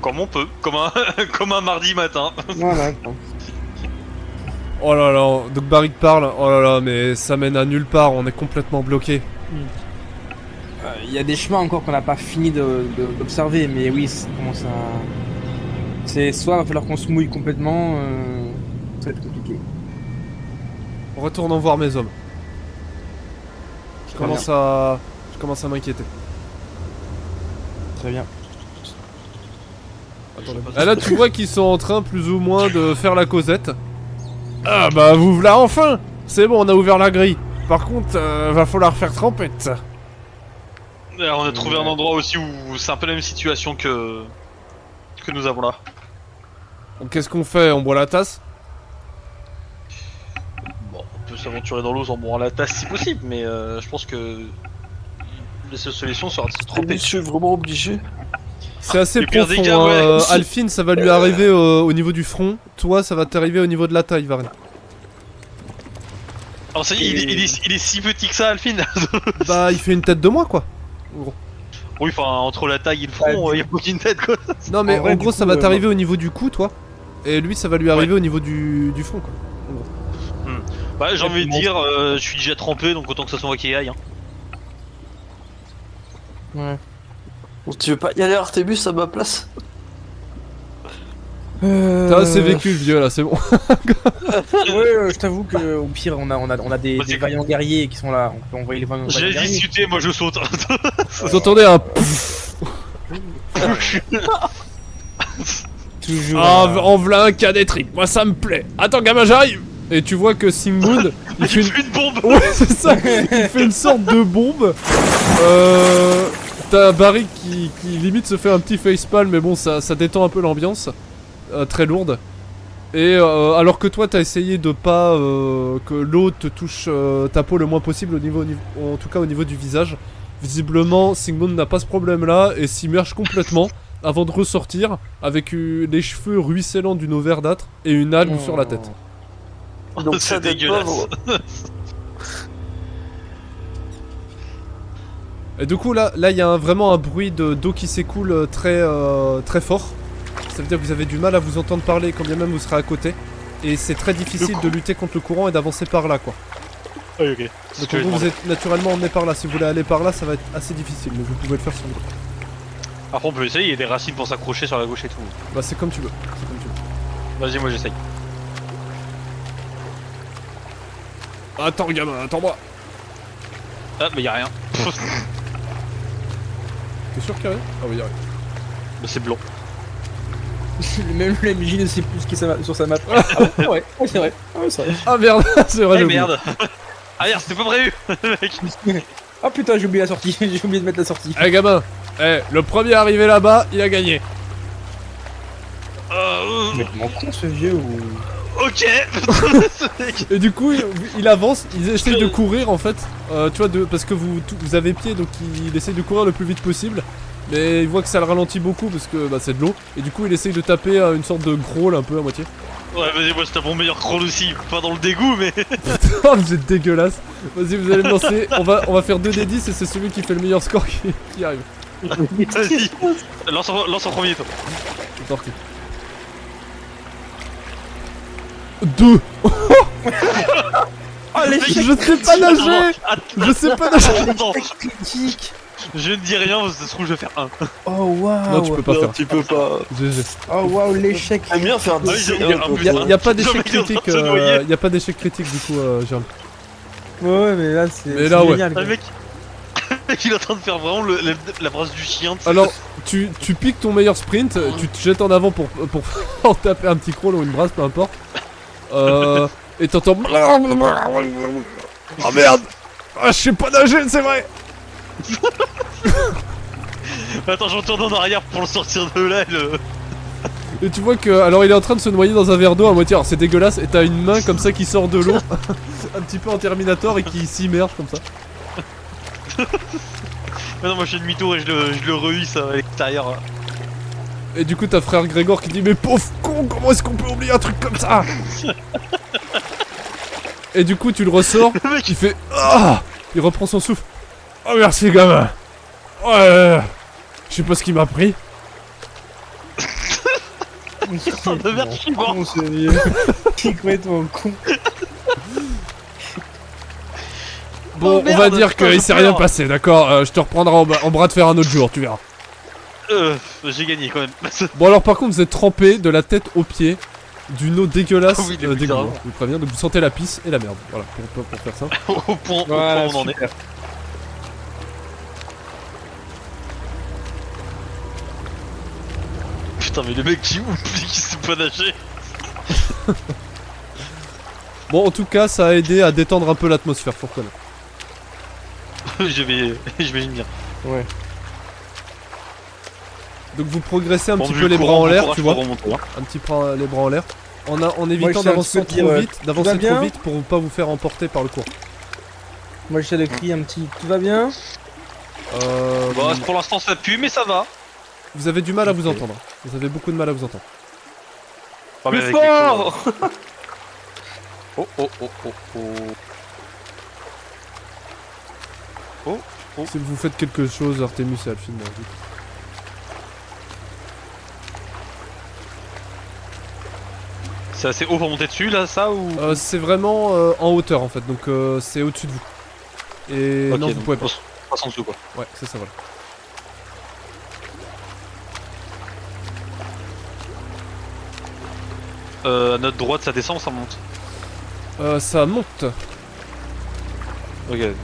Comme on peut, comme un, comme un mardi matin. Voilà. Oh là là, donc Barrick parle. Oh là là, mais ça mène à nulle part, on est complètement bloqué. Il y a des chemins encore qu'on n'a pas fini d'observer, mais oui, ça commence à... C'est soit il va falloir qu'on se mouille complètement, ça va être compliqué. Retournons voir mes hommes. Je commence à m'inquiéter. Très bien. Ah, là, tu vois qu'ils sont en train plus ou moins de faire la causette. Ah bah vous voilà enfin. C'est bon, on a ouvert la grille. Par contre, va falloir faire trempette. Alors, on a trouvé un endroit aussi où c'est un peu la même situation que nous avons là. Donc qu'est-ce qu'on fait? On boit la tasse? Bon, on peut s'aventurer dans l'eau en bourrant la tasse si possible, mais je pense que la seule solution sera de se tremper. Je suis vraiment obligé. C'est assez Les pires profond. dégâts, hein. ouais. Alphine, ça va lui arriver au niveau du front. Toi, ça va t'arriver au niveau de la taille, Varine. Alors, il est si petit que ça, Alphine. Bah, il fait une tête de moi, quoi. Oui, enfin, entre la taille et le front, il y a aucune tête, quoi. Non, mais En vrai, en du gros, coup, ça va t'arriver au niveau du cou, toi. Et lui, ça va lui arriver au niveau du front, quoi. Bah, j'ai envie de dire, je suis déjà trempé, donc autant que ça soit moi qui y aille. Hein. Ouais. Tu veux pas y aller Artemus à ma place? T'as assez vécu, le vieux, là, c'est bon. Ouais, je t'avoue que au pire, on a des c'est vaillants guerriers qui sont là. On peut envoyer les vaillants J'ai guerriers. discuté, moi je saute. Vous entendez un pouf. Toujours. Ah, en v'là un cas des tripes, moi ça me plaît. Attends, gamin, j'arrive. Et tu vois que Sigmund, il fait Il une... fait une bombe. Ouais, c'est ça. Il fait une sorte de bombe. T'as Barry qui limite se fait un petit facepalm, mais bon, ça détend un peu l'ambiance. Très lourde. Et alors que toi, t'as essayé de pas que l'eau te touche ta peau le moins possible, en tout cas au niveau du visage. Visiblement, Sigmund n'a pas ce problème-là et s'immerge complètement avant de ressortir avec les cheveux ruisselants d'une eau verdâtre et une algue sur la tête. Donc C'est ça d'être dégueulasse. pauvre. Et du coup là il y a vraiment un bruit d'eau qui s'écoule très fort. Ça veut dire que vous avez du mal à vous entendre parler quand bien même vous serez à côté. Et c'est très difficile de lutter contre le courant et d'avancer par là quoi. Oui, ok. Donc en gros vous êtes naturellement emmené par là. Si vous voulez aller par là ça va être assez difficile mais vous pouvez le faire si vous voulez. Après, on peut essayer, il y a des racines pour s'accrocher sur la gauche et tout. Bah c'est comme tu veux. C'est comme tu veux. Vas-y, moi j'essaye. Attends gamin, attends-moi. Ah, mais y'a rien. T'es sûr qu'il y a rien? Ah oui, il y a rien. Mais c'est blanc. Même le MJ ne sait plus ce qui est sur sa map. Ah ouais, ouais, c'est vrai. Ah ouais, c'est vrai. Ah merde, c'est vrai. Eh j'ai oublié. merde. Ah merde, c'était pas prévu. Mec. Ah putain, j'ai oublié la sortie. J'ai oublié de mettre la sortie. Eh gamin, le premier arrivé là-bas, il a gagné. Mais comment con ce vieux ou... Ok. Et du coup, il avance, il essaye de courir en fait. Tu vois, parce que vous avez pied, donc il essaye de courir le plus vite possible. Mais il voit que ça le ralentit beaucoup parce que bah, c'est de l'eau. Et du coup, il essaye de taper une sorte de crawl un peu à moitié. Ouais, vas-y, moi c'était mon meilleur crawl aussi. Pas dans le dégoût, mais. Oh, vous êtes dégueulasse. Vas-y, vous allez me lancer. On va faire 2d10 et c'est celui qui fait le meilleur score qui arrive. Vas-y. Lance en premier, toi. C'est parti. 2. Oh l'échec Je sais pas nager. Je sais pas nager. Attends, critique. je ne dis rien, ça se trouve je vais faire 1. Oh waouh. Non, tu peux pas Non, faire. tu peux pas. GG. Oh waouh, l'échec. J'aime bien faire des Ah oui, j'ai séries oublié un peu. plus. Y a pas d'échec Jamais il est en train critique. de se noyer. Y a pas d'échec critique du coup, Jérôme. Ouais, mais là c'est Mais là, ouais. génial. Ah, mec, Il est en train de faire vraiment la phrase du chien. tu sais. Alors, tu piques ton meilleur sprint, tu te jettes en avant pour en taper un petit crawl ou une brasse, peu importe. Et t'entends. Oh merde! Ah, je sais pas nager, c'est vrai! Attends, je retourne en arrière pour le sortir de là. Et tu vois que. Alors, il est en train de se noyer dans un verre d'eau à moitié. Alors, c'est dégueulasse. Et t'as une main comme ça qui sort de l'eau, un petit peu en Terminator et qui s'immerge comme ça. Mais non, moi je fais demi-tour et je le rehisse à l'extérieur. Et du coup, t'as frère Grégor qui dit: mais pauvre con, comment est-ce qu'on peut oublier un truc comme ça? Et du coup, tu le ressors. Le mec, Il fait ah. Il reprend son souffle. Oh merci gamin. Ouais. Je sais pas ce qui m'a pris. de merde, je suis mort. Con, ce vieux. Il est complètement con. Bon, Oh, merde, on va dire putain, qu'il je s'est rien pleure. passé, d'accord? Je te reprendrai en bras de fer un autre jour, tu verras. J'ai gagné quand même. Bon alors par contre, vous êtes trempé de la tête aux pieds d'une eau dégueulasse. Ah oui, dégueu, bizarre. je vous préviens, donc vous sentez la pisse et la merde. Voilà, pour faire ça. Au point Voilà, où on en est. super. Putain, mais le mec qui oublie qu'il sait pas nager. Bon, en tout cas, ça a aidé à détendre un peu l'atmosphère, faut reconnaître. je vais venir. Ouais. Donc vous progressez un Bon, petit vu peu le les bras courant, en bon l'air, courage tu pour vois. remonter, hein. Un petit peu les bras en l'air. En évitant j'étais un d'avancer petit peu trop dire, vite, tout d'avancer va bien trop vite pour pas vous faire emporter par le cours. Moi j'essaie de crier un petit tout va bien. Bah, pour l'instant ça pue, mais ça va. Vous avez du mal à vous entendre. Vous avez beaucoup de mal à vous entendre. Ah, mais Plus avec les fort. cours, oh oh oh oh oh. Si vous faites quelque chose, Artemis et Alphine, vite. C'est assez haut pour monter dessus là, ça ou. C'est vraiment en hauteur en fait, donc c'est au-dessus de vous. Et Ok, non, vous donc, pouvez pas. on passe en dessous quoi. Ouais, c'est ça, voilà. À notre droite ça descend ou ça monte? Ça monte. Ok, donc.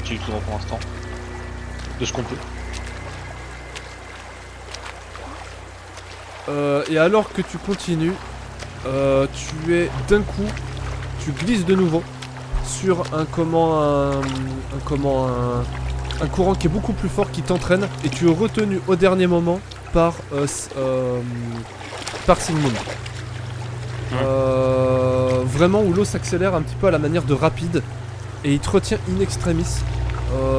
J'ai eu tout droit pour l'instant. De ce qu'on peut. Et alors que tu continues, tu es d'un coup, tu glisses de nouveau sur un courant qui est beaucoup plus fort qui t'entraîne et tu es retenu au dernier moment par Sigmund. Vraiment où l'eau s'accélère un petit peu à la manière de rapide et il te retient in extremis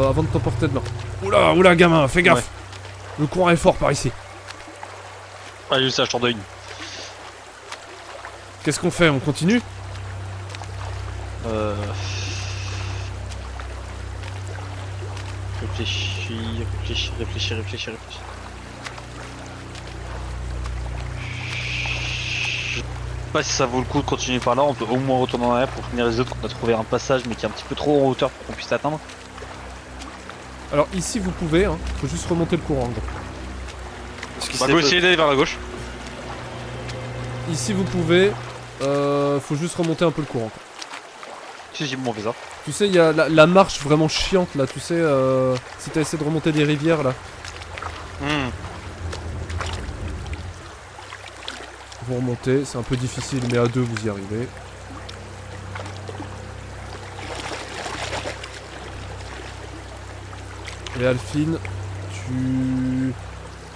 avant de t'emporter dedans. Oula gamin, fais gaffe. Ouais. Le courant est fort par ici. Ah, juste ça, je t'en donne une. Qu'est-ce qu'on fait? On continue? Réfléchis. Je sais pas si ça vaut le coup de continuer par là, on peut au moins retourner en arrière pour finir les autres qu'on a trouvé un passage mais qui est un petit peu trop en hauteur pour qu'on puisse l'atteindre. Alors ici vous pouvez, hein, faut juste remonter le courant. En gros. On va go essayer d'aller vers la gauche. Ici vous pouvez, faut juste remonter un peu le courant. Quoi. Si, bon, on fait ça. Tu sais, il y a la marche vraiment chiante là, tu sais, si t'as essayé de remonter des rivières là. Vous remontez, c'est un peu difficile mais à deux vous y arrivez. Et Alphine,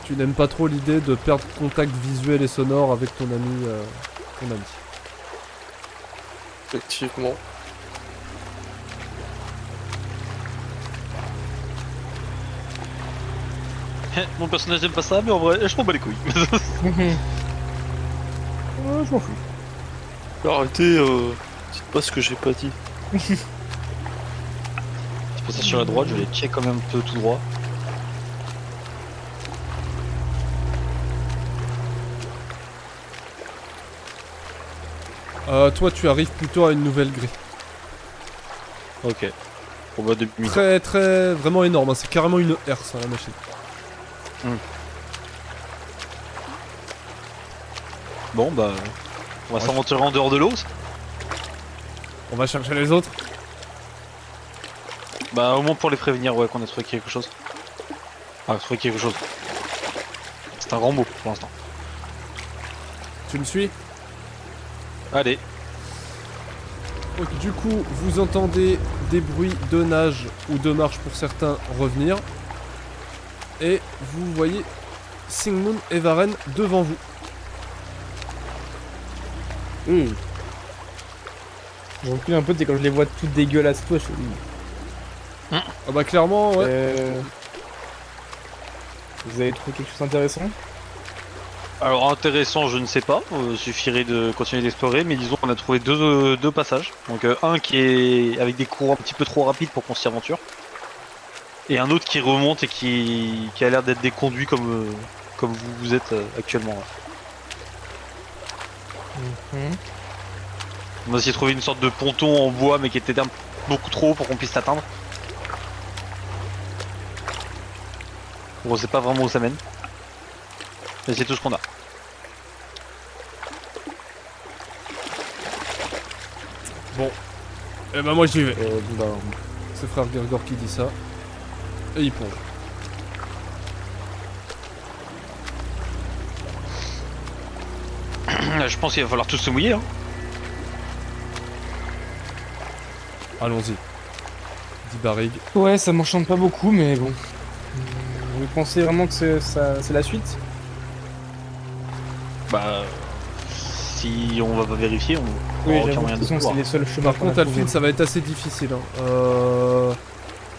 tu n'aimes pas trop l'idée de perdre contact visuel et sonore avec ton ami. Effectivement. Mon personnage n'aime pas ça, mais en vrai, je m'en bats les couilles. Je m'en fous. Arrêtez, dites pas ce que j'ai pas dit. Je passe ça sur la droite, je vais check quand même un peu tout droit. Toi tu arrives plutôt à une nouvelle grille. Ok. On va demi. Très vraiment énorme, hein. C'est carrément une R ça la machine. Bon bah, on va s'aventurer en dehors de l'eau. On va chercher les autres. Bah au moins pour les prévenir, ouais, qu'on a trouvé quelque chose. Enfin, trouvé quelque chose. C'est un grand mot pour l'instant. Tu me suis? Allez. Donc, du coup, vous entendez des bruits de nage ou de marche pour certains revenir. Et vous voyez Sigmund et Varen devant vous. Je recule un peu, quand je les vois toutes dégueulasses, toi, je suis... Ah bah clairement, ouais. Vous avez trouvé quelque chose d'intéressant? Alors intéressant, je ne sais pas, suffirait de continuer d'explorer, mais disons qu'on a trouvé deux passages. Donc un qui est avec des cours un petit peu trop rapides pour qu'on s'y aventure. Et un autre qui remonte et qui a l'air d'être des conduits comme vous êtes actuellement. Ouais. On a essayé de trouver une sorte de ponton en bois mais qui était beaucoup trop haut pour qu'on puisse l'atteindre. On sait pas vraiment où ça mène. Mais c'est tout ce qu'on a. Bon. Et bah moi j'y vais. Bah, C'est frère Gergor qui dit ça. Et il plonge. Je pense qu'il va falloir tous se mouiller. Hein. Allons-y. Dit Barrig. ouais, ça m'enchante pas beaucoup, mais bon. Vous pensez vraiment que c'est la suite? Bah. Si on va pas vérifier, on Oui, aura aucun j'avoue, de moyen toute de façon, savoir. c'est les seuls chemins. Par contre, Alphine, ça va être assez difficile. Hein.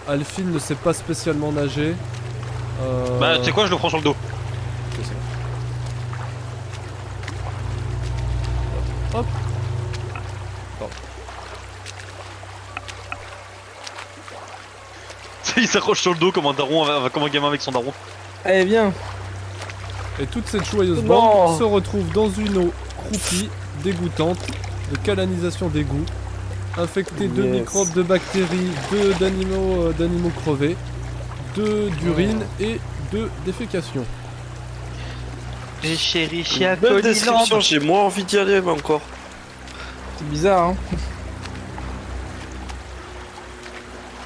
Alphine ne sait pas spécialement nager. Bah, tu sais quoi, je le prends sur le dos. Ok, c'est bon. Hop. Il s'accroche sur le dos comme un daron, comme un gamin avec son daron. Allez, viens. Et toute cette joyeuse Non. bande se retrouve dans une eau croupie, dégoûtante, de calanisation d'égout, infectée de Yes. microbes, de bactéries, d'animaux crevés, d'urine et de défécation. J'ai chéri Belle description, j'ai moins envie d'y aller, mais encore. C'est bizarre, hein.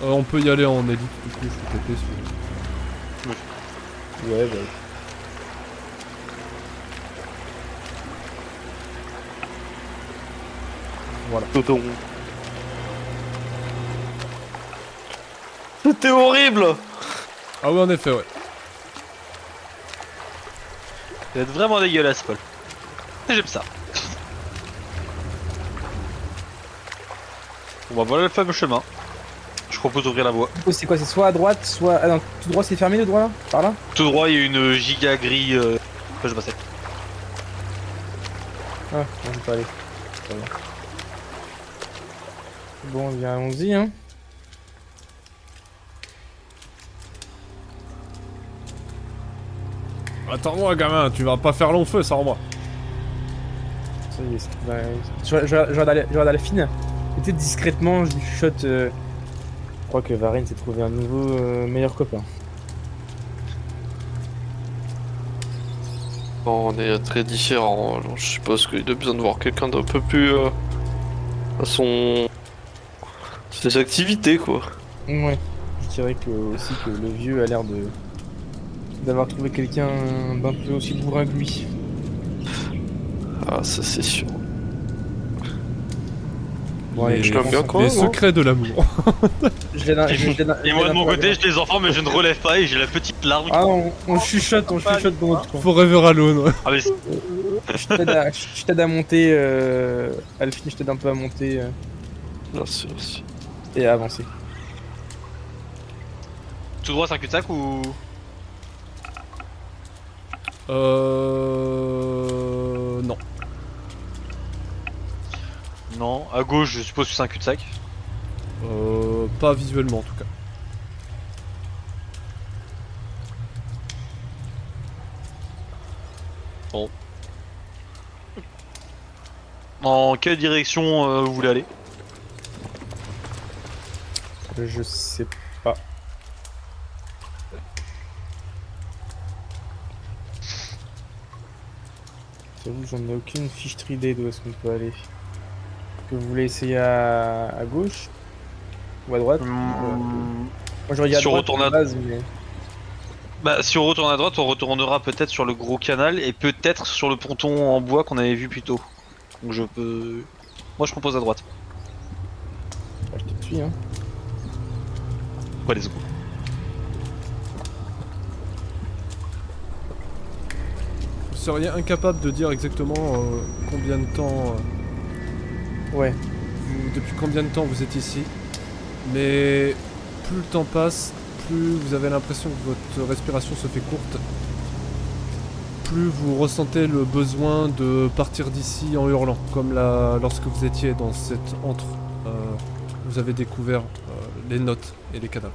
On peut y aller en élite, du coup, je suis pété sur... Ouais, bah. Voilà. Tonton. C'était horrible. Ah oui, en effet, ouais. Vous êtes vraiment dégueulasse, Paul. J'aime ça. Bon bah voilà le fameux chemin. Je propose d'ouvrir la voie. Du coup, c'est quoi? C'est soit à droite, soit. Ah non, tout droit, c'est fermé le droit là? Par là? Tout droit, il y a une giga grille que je passais. Ah, non, je vais pas aller. Ça va. Bon, bien, allons-y, hein. Attends-moi, gamin, tu vas pas faire long feu sans moi. Ça y est, je regarde à la fine. Peut-être discrètement, je lui chuchote. Je crois que Varine s'est trouvé un nouveau meilleur copain. Bon, on est très différents, alors je suppose qu'il a besoin de voir quelqu'un d'un peu plus à ses activités, quoi. Ouais. Je dirais que aussi que le vieux a l'air d'avoir trouvé quelqu'un d'un peu aussi bourrin que lui. Ah, ça c'est sûr. Bon, allez, Les- je l'aime bien quand Les même, hein. secrets de l'amour. je l'aide un- je l'aide un- Et moi de mon un peu à côté, droite. j'ai les enfants, mais je ne relève pas et j'ai la petite larme. Ah, on chuchote dans notre coin. Forever Alone, ouais. Ah mais Je t'aide à monter, Alphine, je t'aide un peu à monter Merci, merci. et à avancer. tout droit, c'est un cul-de-sac ou... Non. Non, à gauche, je suppose que c'est un cul-de-sac. Pas visuellement en tout cas. En quelle direction vous voulez aller? Je sais pas. J'avoue, j'en ai aucune fiche d'idée d'où est-ce qu'on peut aller. Est-ce que vous voulez essayer à gauche? Ou à droite. Hmm, Moi j'aurais dit à Si on droite retourne de à- base, mais... Bah, si on retourne à droite, on retournera peut-être sur le gros canal et peut-être sur le ponton en bois qu'on avait vu plus tôt. Donc je peux. Moi je propose à droite. Bah, je te suis, hein. Ouais, let's go. Vous seriez incapable de dire exactement combien de temps, Ouais. depuis combien de temps vous êtes ici. Mais plus le temps passe, plus vous avez l'impression que votre respiration se fait courte. Plus vous ressentez le besoin de partir d'ici en hurlant, comme lorsque vous étiez dans cet antre. Vous avez découvert les notes et les cadavres.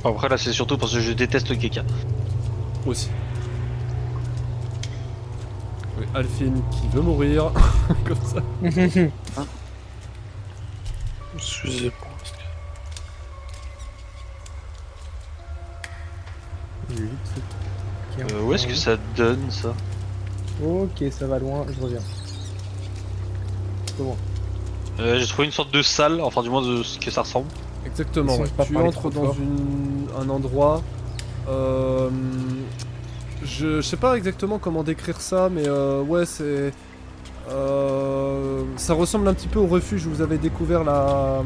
Après là c'est surtout parce que je déteste le caca. Aussi. Oui, Alphine qui veut mourir, comme ça. Excusez-moi. Où est-ce que ça donne ça? Ok, ça va loin, je reviens. C'est bon. J'ai trouvé une sorte de salle, enfin du moins de ce que ça ressemble. Exactement, Ils sont ouais. pas Tu parlé entres trop dans fort. un endroit. Je sais pas exactement comment décrire ça, mais ouais, c'est. Ça ressemble un petit peu au refuge où vous avez découvert la.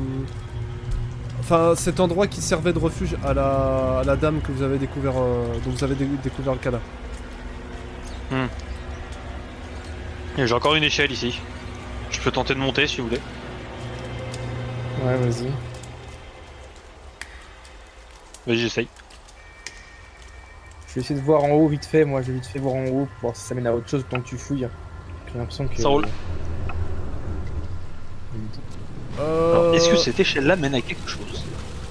Enfin, cet endroit qui servait de refuge à la dame que vous avez découvert. Dont vous avez découvert le cadavre. Et j'ai encore une échelle ici. Je peux tenter de monter si vous voulez. Ouais, vas-y. Vas-y, j'essaye. Je vais essayer de voir en haut vite fait, moi je vais vite fait voir en haut pour voir si ça mène à autre chose pendant que tu fouilles. J'ai l'impression que... Ça roule. Alors, est-ce que Euh, cette échelle-là mène à quelque chose?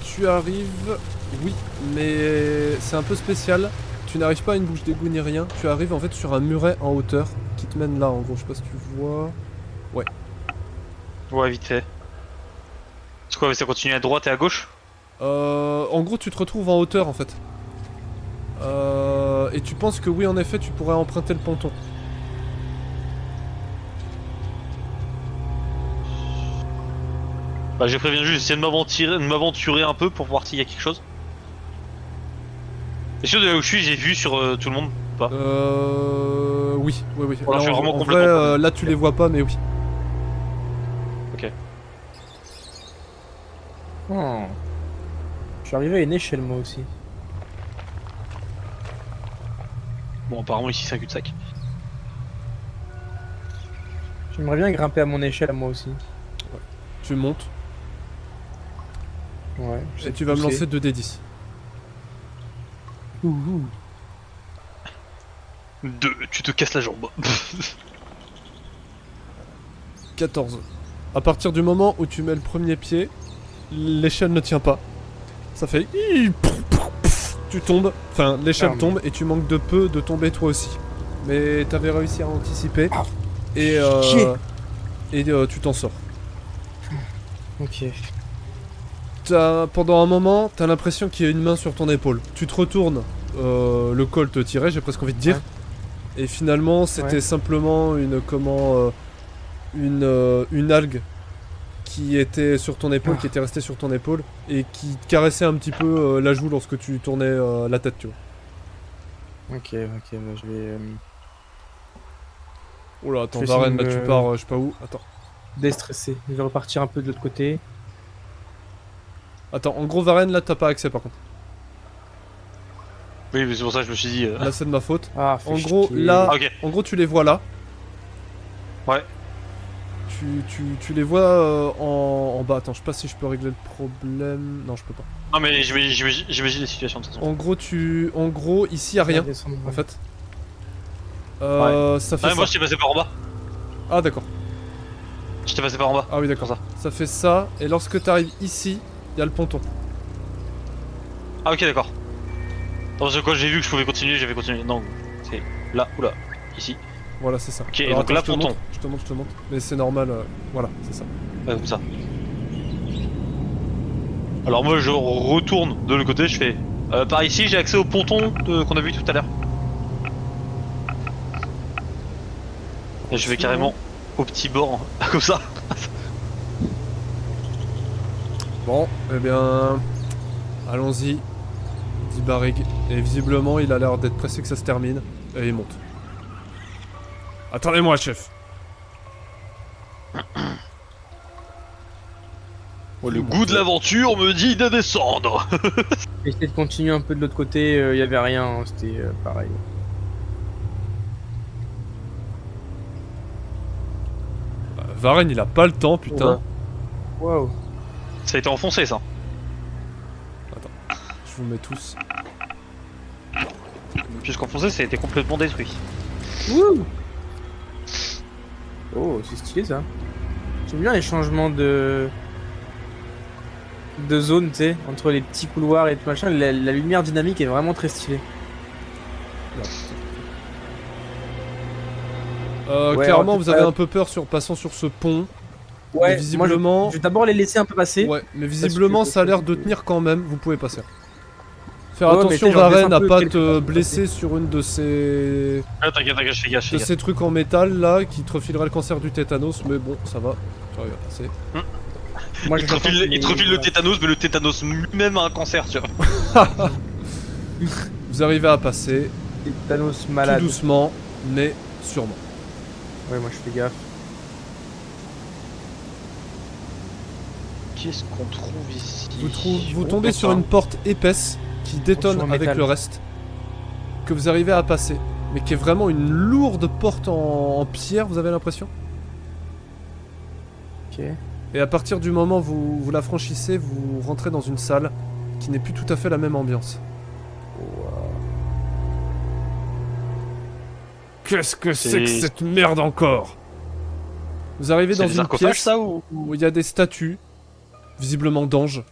Tu arrives. Oui, mais c'est un peu spécial. Tu n'arrives pas à une bouche d'égout ni rien. Tu arrives en fait sur un muret en hauteur qui te mène là en gros. Je sais pas si tu vois. Ouais, vite fait. C'est quoi, ça continue à droite et à gauche? En gros, tu te retrouves en hauteur en fait. Et tu penses que oui, en effet, tu pourrais emprunter le ponton. Bah, je préviens juste, essayer de m'aventurer un peu pour voir s'il y a quelque chose. Est-ce que de là où je suis, j'ai vu sur tout le monde ou pas? Oui, oui, oui. Voilà, Là, je suis en vraiment vrai, complètement perdu. là, tu les vois pas, mais oui. Oh. Je suis arrivé à une échelle moi aussi. Bon, apparemment ici c'est un cul-de-sac. J'aimerais bien grimper à mon échelle moi aussi. Tu montes Ouais. et tu vas me lancer 2d10. Ouh. Tu te casses la jambe. 14. À partir du moment où tu mets le premier pied, l'échelle ne tient pas. Ça fait... Tu tombes, enfin l'échelle Ah, mais- tombe et tu manques de peu de tomber toi aussi. Mais t'avais réussi à anticiper Ah, et, chier. Tu t'en sors. Ok. Pendant un moment, t'as l'impression qu'il y a une main sur ton épaule. Tu te retournes, le col te tirait, j'ai presque envie de dire. Ouais. Et finalement, c'était Ouais. simplement une algue qui était sur ton épaule, qui était restée sur ton épaule et qui te caressait un petit peu la joue lorsque tu tournais la tête, tu vois. Ok, bah, je vais Oh là, attends, Je vais Varenne, là essayer de tu me- pars, je sais pas où. Attends. déstresser. Je vais repartir un peu de l'autre côté. Attends, en gros, Varenne, là t'as pas accès par contre. Oui, mais c'est pour ça que je me suis dit. Là c'est de ma faute. Ah, fais En gros, chier. là, Ah, ok. en gros, tu les vois là. Ouais. Tu les vois en bas. Attends, je sais pas si je peux régler le problème. Non, je peux pas. Non, mais j'imagine les situations de toute façon. En gros, ici y a rien Descendre, en ouais. fait. Ça fait Ouais, ça. moi je t'ai passé par en bas. Ah d'accord. Je t'ai passé par en bas. Ah oui d'accord. Comme Ça fait ça. Et lorsque t'arrives ici, il y a le ponton. Ah, ok, d'accord. Non, parce que quand j'ai vu que je pouvais continuer, j'avais continué. Non, c'est là, oula, ici. Voilà, c'est ça. Ok, donc attends, là, je te ponton. montre, je te montre. Mais c'est normal. Voilà, c'est ça. Ouais, comme ça. Alors moi je retourne de l'autre côté, je fais par ici j'ai accès au ponton qu'on a vu tout à l'heure. Et je vais carrément au petit bord, comme ça. Bon, eh bien... Allons-y, dit Barrig. Et visiblement, il a l'air d'être pressé que ça se termine. Et il monte. Attendez-moi, chef. Le goût de l'aventure me dit de descendre. J'ai essayé de continuer un peu de l'autre côté, il y avait rien, hein, c'était pareil. Varenne, il a pas le temps, putain. Waouh. Ça a été enfoncé ça. Je vous mets tous. Puisqu'enfoncé, ça a été complètement détruit. Wouh. Oh, c'est stylé ça. J'aime bien les changements de zone, tu sais, entre les petits couloirs et tout machin. La lumière dynamique est vraiment très stylée. Ouais, Clairement, alors, vous avez un peu peur passant sur ce pont. Ouais, Mais visiblement... moi je vais d'abord les laisser un peu passer. Ouais, mais visiblement, ça a l'air de tenir quand même. Vous pouvez passer. Faire Ouais, attention, mais genre, Varenne, à descends un peu, pas quelque te part, blesser sur une de ces... Ah, t'inquiète, je fais gaffe. de ces trucs en métal là qui te refilerait le cancer du tétanos, mais bon, ça va. Ça va passer. Moi, Il te refile le tétanos, mais le tétanos lui-même a un cancer, tu vois. Vous arrivez à passer, Thanos malade. tout doucement, mais sûrement. Ouais, moi je fais gaffe. Qu'est-ce qu'on trouve ici? Vous tombez sur une porte épaisse qui détonne Attention en avec métal. le reste, que vous arrivez à passer, mais qui est vraiment une lourde porte en pierre, vous avez l'impression. Ok. Et à partir du moment où vous la franchissez, vous rentrez dans une salle qui n'est plus tout à fait la même ambiance. Qu'est-ce que c'est que cette merde encore? Vous arrivez dans C'est des une sarcophages pièce ça ou? où il y a des statues, visiblement d'anges,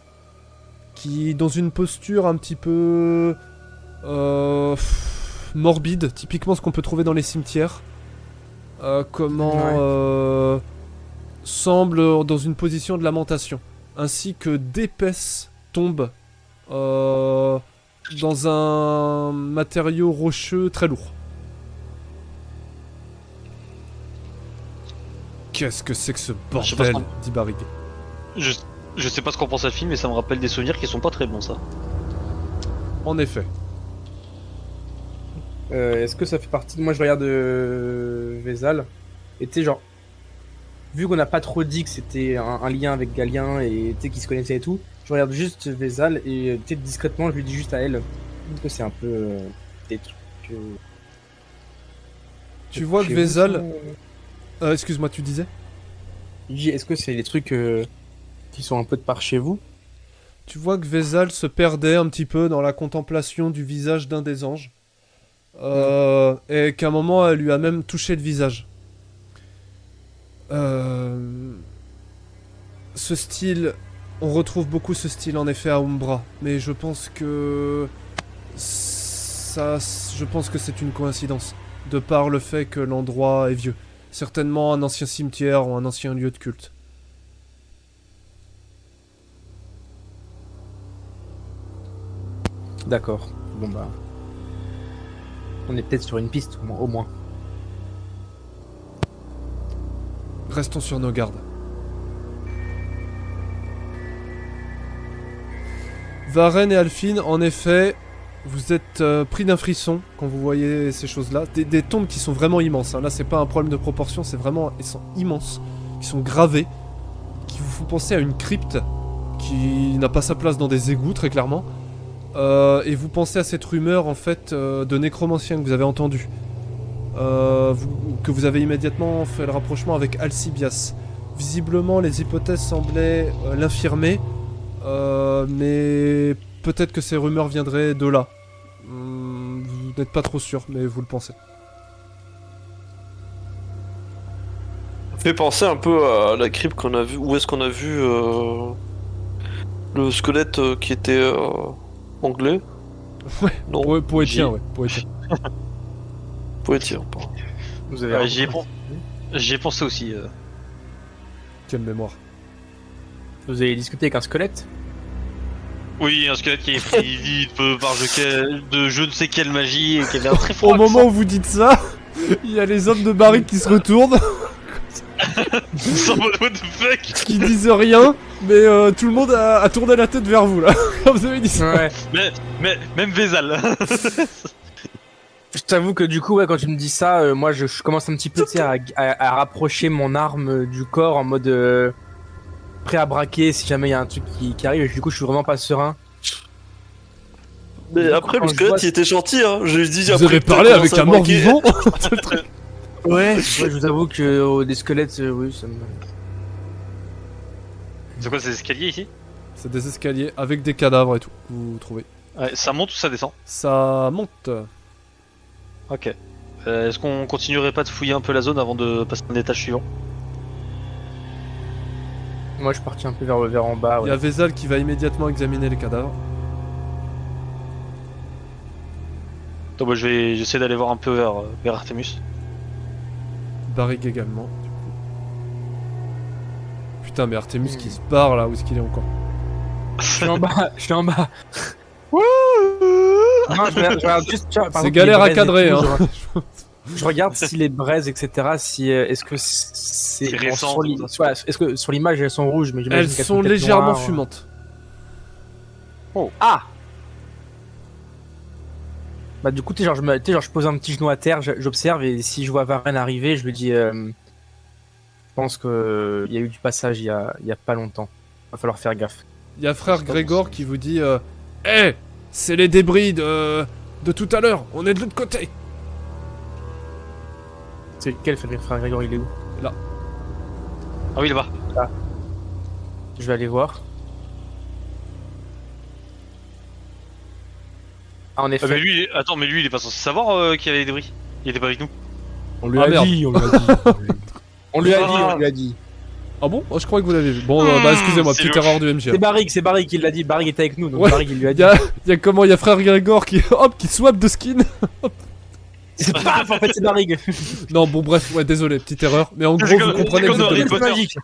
qui dans une posture un petit peu morbide, typiquement ce qu'on peut trouver dans les cimetières, semble dans une position de lamentation, ainsi que d'épaisses tombes dans un matériau rocheux très lourd. Qu'est-ce que c'est que ce Je sais pas ce bordel, dit Barrig. Je sais pas ce qu'on pense à ce film, mais ça me rappelle des souvenirs qui sont pas très bons, ça. En effet. Est-ce que ça fait partie de... Moi je regarde Vézal. Et tu sais genre... Vu qu'on n'a pas trop dit que c'était un lien avec Galien et tu sais qu'ils se connaissaient et tout, je regarde juste Vézal et peut-être discrètement je lui dis juste à elle que c'est un peu des trucs... Tu vois que chez Vézal... vous, excuse-moi, tu disais? je dis, est-ce que c'est des trucs qui sont un peu de par chez vous? Tu vois que Vézal se perdait un petit peu dans la contemplation du visage d'un des anges. Et qu'à un moment, elle lui a même touché le visage. Ce style... On retrouve beaucoup ce style en effet à Umbra. Mais je pense que... Je pense que c'est une coïncidence. De par le fait que l'endroit est vieux. Certainement un ancien cimetière ou un ancien lieu de culte. D'accord. Bon bah... On est peut-être sur une piste au moins. Restons sur nos gardes. Varenne et Alphine, en effet, vous êtes pris d'un frisson quand vous voyez ces choses-là. Des tombes qui sont vraiment immenses. Hein. Là, c'est pas un problème de proportion, c'est vraiment... Elles sont immenses, qui sont gravées, qui vous font penser à une crypte qui n'a pas sa place dans des égouts, très clairement. Et vous pensez à cette rumeur, en fait, de nécromancien que vous avez entendue. Que vous avez immédiatement fait le rapprochement avec Alcibias. Visiblement, les hypothèses semblaient l'infirmer, mais peut-être que ces rumeurs viendraient de là. Vous n'êtes pas trop sûr, mais vous le pensez. Ça fait penser un peu à la crypte qu'on a vue. Où est-ce qu'on a vu le squelette qui était anglais? Ouais, Non, poétien, ouais, poétien. poétien, pardon. Vous avez J'y ai pensé aussi. Quelle mémoire. Vous avez discuté avec un squelette? Oui, un squelette qui est pris vite par je ne sais quelle magie et qui avait un très fort Au moment où vous dites ça, il y a les hommes de Barrick qui se retournent. Sans mode what the fuck. qui disent rien, mais tout le monde a tourné la tête vers vous là, quand vous avez dit ça. Ouais. Mais même Vézal. Je t'avoue que du coup, ouais, quand tu me dis ça, moi je commence un petit peu tu sais, à rapprocher mon arme du corps en mode prêt à braquer si jamais il y a un truc qui arrive. Et du coup, je suis vraiment pas serein. Mais après, Quand le je squelette, vois- il était gentil, hein. Je lui dis Vous après. avez que t'as parlé avec commencé à un mort braquer. vivant. Ouais, je vous avoue que des squelettes, oui, ça me. C'est quoi ces escaliers ici? C'est des escaliers avec des cadavres et tout, que vous trouvez. Ouais, ça monte ou ça descend? Ça monte. Ok. Est-ce qu'on continuerait pas de fouiller un peu la zone avant de passer à un étage suivant? Moi, je suis parti un peu vers en bas. Il Ouais. y a Vézal qui va immédiatement examiner les cadavres. Donc moi j'essaie d'aller voir un peu vers Artemus. Barrick également, du coup. Putain, mais Artemus qui se barre là, où est-ce qu'il est encore? Je suis en bas, je suis en bas. Non, je regarde juste. tu vois, par C'est exemple, galère les à braises et cadrer, tout, hein. Je regarde si les braises, etc. Si est-ce que c'est C'est récent, sur tout ça. ouais, est-ce que sur l'image elles sont rouges, mais j'imagine Elles qu'elles sont peut-être légèrement noires. fumantes. Ah. Bah du coup, tu sais, genre, je pose un petit genou à terre, j'observe et si je vois Varenne arriver, je lui dis, je pense que il y a eu du passage il y a pas longtemps. Va falloir faire gaffe. Il y a frère Grégor qui vous dit Hé, c'est les débris de tout à l'heure, on est de l'autre côté. C'est lequel frère Grégor, il est où? Ah oui là-bas. Je vais aller voir. Ah, en effet. Mais lui, attends, mais lui il est pas censé savoir qu'il y avait des débris. Il était pas avec nous. On lui Ah, merde. on lui a dit. On lui a dit, Ah. on lui a dit. Ah bon? Oh, je croyais que vous l'avez vu. Bon, bah excusez-moi, c'est petite louche. erreur du MJ. C'est Barrick qui l'a dit. Barrick était avec nous, donc Ouais. Barrick il lui a Il dit. y a comment? Il y a frère Grégor qui hop qui swap de skin. C'est pas en fait c'est Barrick. Non, bon bref, ouais, désolé, petite erreur. Mais en gros, C'est vous comme- comprenez c'est comme dans Harry exactement. Potter. magique. Tu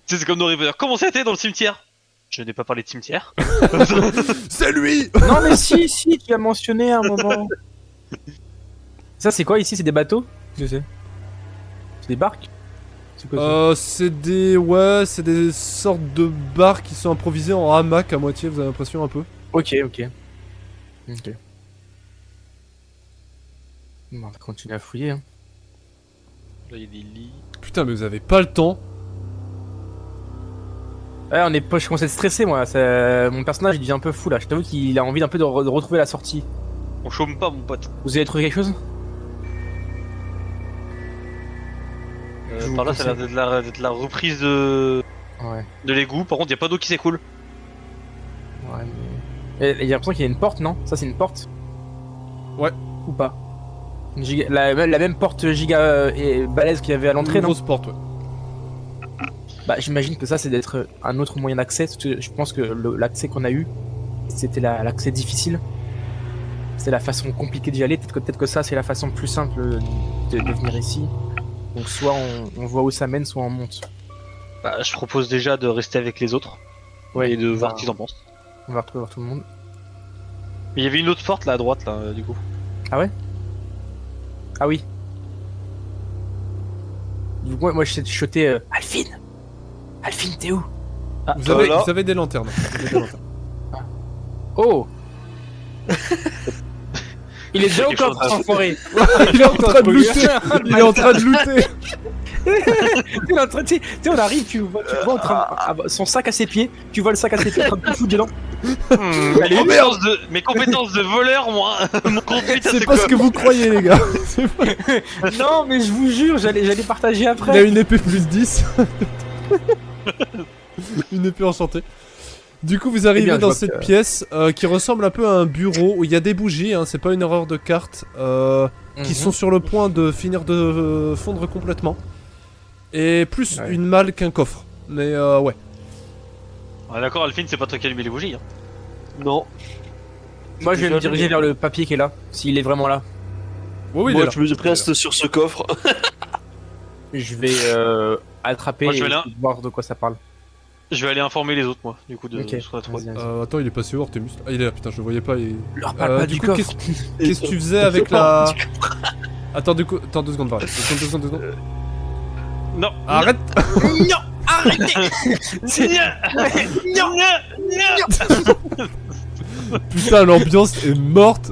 sais, c'est comme dans Harry Potter. Comment c'était dans le cimetière? Je n'ai pas parlé de cimetière. C'est lui. Non mais si, tu as mentionné à un moment. Ça c'est quoi ici? C'est des bateaux? Je sais. C'est des barques? C'est quoi ça? C'est des sortes de bars qui sont improvisés en hamac à moitié, vous avez l'impression un peu. Ok. Bon, on va continuer à fouiller. Hein. Là il y a des lits. Putain, mais vous avez pas le temps. Ouais, je commence à être stressé moi. Mon personnage il devient un peu fou là. Je t'avoue qu'il a envie d'un peu de retrouver la sortie. On chôme pas mon pote. Vous avez trouvé quelque chose? Je vous Par là ça a l'air d'être la reprise de Ouais. l'égout. Par contre y a pas d'eau qui s'écoule. Ouais, mais. Et j'ai l'impression qu'il y a une porte, non? Ça, c'est une porte? Ouais. Ou pas? La même porte giga et balèze qu'il y avait à l'entrée, Une non? grosse porte, ouais. Bah, j'imagine que ça, c'est d'être un autre moyen d'accès. Parce que je pense que l'accès qu'on a eu, c'était l'accès difficile. C'est la façon compliquée d'y aller. Peut-être que ça, c'est la façon plus simple de venir ici. Donc, soit on voit où ça mène, soit on monte. Bah, je propose déjà de rester avec les autres. Ouais, Et de voir bah, ce qu'ils en pensent. On va retrouver tout le monde. Mais il y avait une autre porte là à droite là du coup. Ah oui. Du coup, moi je chutais Alphine, t'es où? Ah, Vous avez, voilà. vous avez des lanternes. Vous avez des lanternes. Oh. Il est déjà au Quelque chose coffre, enfoiré. Il est en train de looter. Il est en train de looter. Tu sais, on arrive, tu vois en train son sac à ses pieds, tu vois le sac à ses pieds en train de tout foutre dedans. Mes compétences de voleur, moi, mon conduite, C'est pas ce que vous croyez, les gars. C'est pas- Non, mais je vous jure, j'allais partager Il a après. une épée plus 10. Une épée enchantée. Du coup, vous arrivez Eh bien, je dans vois cette que- pièce qui ressemble un peu à un bureau où il y a des bougies, hein, c'est pas une erreur de carte, qui sont sur le point de finir de fondre complètement. Et plus Ouais. une malle qu'un coffre. Mais ouais. Ah, d'accord, Alphine, c'est pas toi qui allumes les bougies. Hein. Non. Moi, je vais me Déjà diriger allumé. vers le papier qui est là, s'il est vraiment là. Oui, il est Moi, là. je me reste sur ce coffre. Je vais attraper Moi, je vais et là. voir de quoi ça parle. Je vais aller informer les autres, moi, du coup, de Ok. ce qu'on a trouvé. Vas-y. Attends, il est passé où Artemus? Ah, il est là, putain, je le voyais pas. Leur parle pas du du coup, coffre. Qu'est-ce que tu faisais avec la. Attends, du coup, attends 2 secondes, Varys. 2 secondes. Non. Arrête. Non, arrêtez. Non, Putain, l'ambiance est morte.